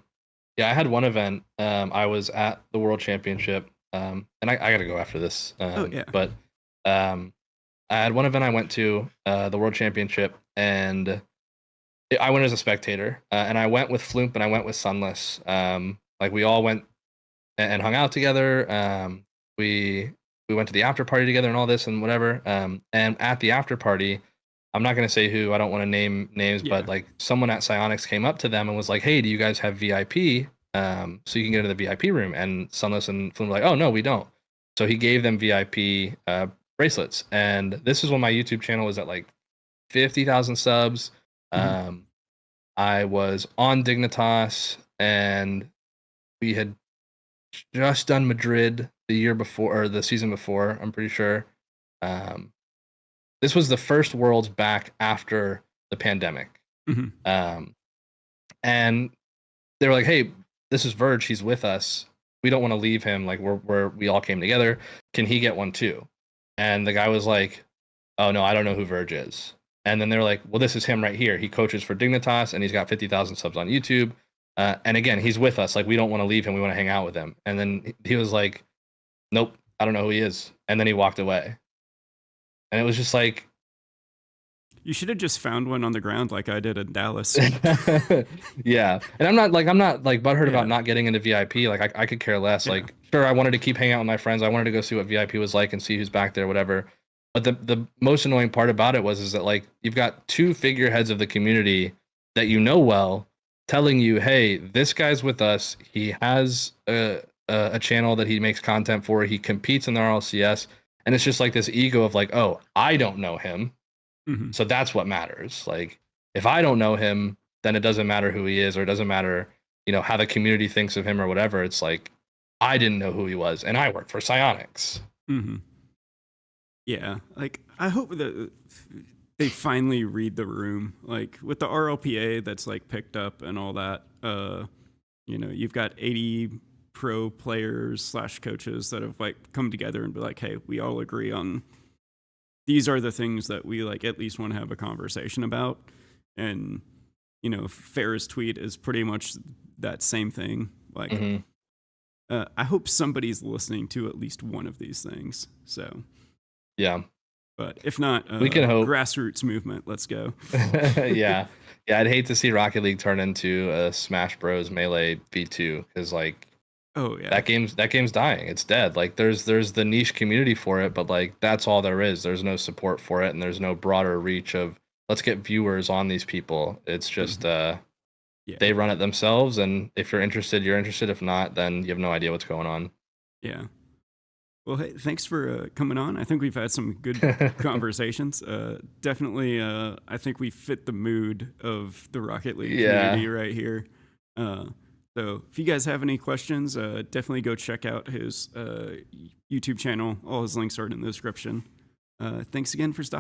Yeah, I had one event. I was at the World Championship, and I got to go after this. Yeah. But I had one event I went to, the World Championship, and I went as a spectator, and I went with Floomp and I went with Sunless. Like we all went and hung out together. We went to the after party together and all this and whatever. And at the after party, I'm not gonna say who. I don't want to name names, Yeah. but like someone at Psyonix came up to them and was like, "Hey, do you guys have VIP? So you can get into the VIP room?" And Sunless and Flume were like, "Oh no, we don't." So he gave them VIP bracelets. And this is when my YouTube channel was at like 50,000 subs. I was on Dignitas, and we had just done Madrid the year before, or the season before, I'm pretty sure. This was the first Worlds back after the pandemic. And they were like, "Hey, this is Verge. He's with us. We don't want to leave him. Like we all came together. Can he get one too?" And the guy was like, "Oh no, I don't know who Verge is." And then they're like, "Well, this is him right here. He coaches for Dignitas, and he's got 50,000 subs on YouTube. And again, he's with us. Like we don't want to leave him. We want to hang out with him." And then he was like, "Nope, I don't know who he is." And then he walked away. And it was just like, you should have just found one on the ground like I did in Dallas. yeah. And I'm not like butthurt about not getting into VIP. Like I could care less. Like sure, I wanted to keep hanging out with my friends. I wanted to go see what VIP was like and see who's back there, whatever. But the most annoying part about it is that like you've got two figureheads of the community that you know well telling you, "Hey, this guy's with us. He has a channel that he makes content for. He competes in the RLCS." And it's just like this ego of like, "Oh, I don't know him. So that's what matters." Like if I don't know him, then it doesn't matter who he is, or it doesn't matter, how the community thinks of him or whatever. It's like, I didn't know who he was, and I work for Psyonix. Yeah, like I hope that they finally read the room. Like with the RLPA that's like picked up and all that. You've got 80 pro players / coaches that have like come together and be like, "Hey, we all agree on these are the things that we like at least want to have a conversation about." And Farah's tweet is pretty much that same thing. Like I hope somebody's listening to at least one of these things. So yeah, but if not, we can hope. Grassroots movement, let's go. Yeah, I'd hate to see Rocket League turn into a Smash Bros Melee V2, because like, oh yeah, that game's dying. It's dead. Like there's the niche community for it, but like that's all there is. There's no support for it, and there's no broader reach of let's get viewers on these people. It's just they run it themselves, and if you're interested, you're interested. If not, then you have no idea what's going on. Yeah. Well, hey, thanks for coming on. I think we've had some good conversations. Definitely, I think we fit the mood of the Rocket League community right here. So if you guys have any questions, definitely go check out his YouTube channel. All his links are in the description. Thanks again for stopping.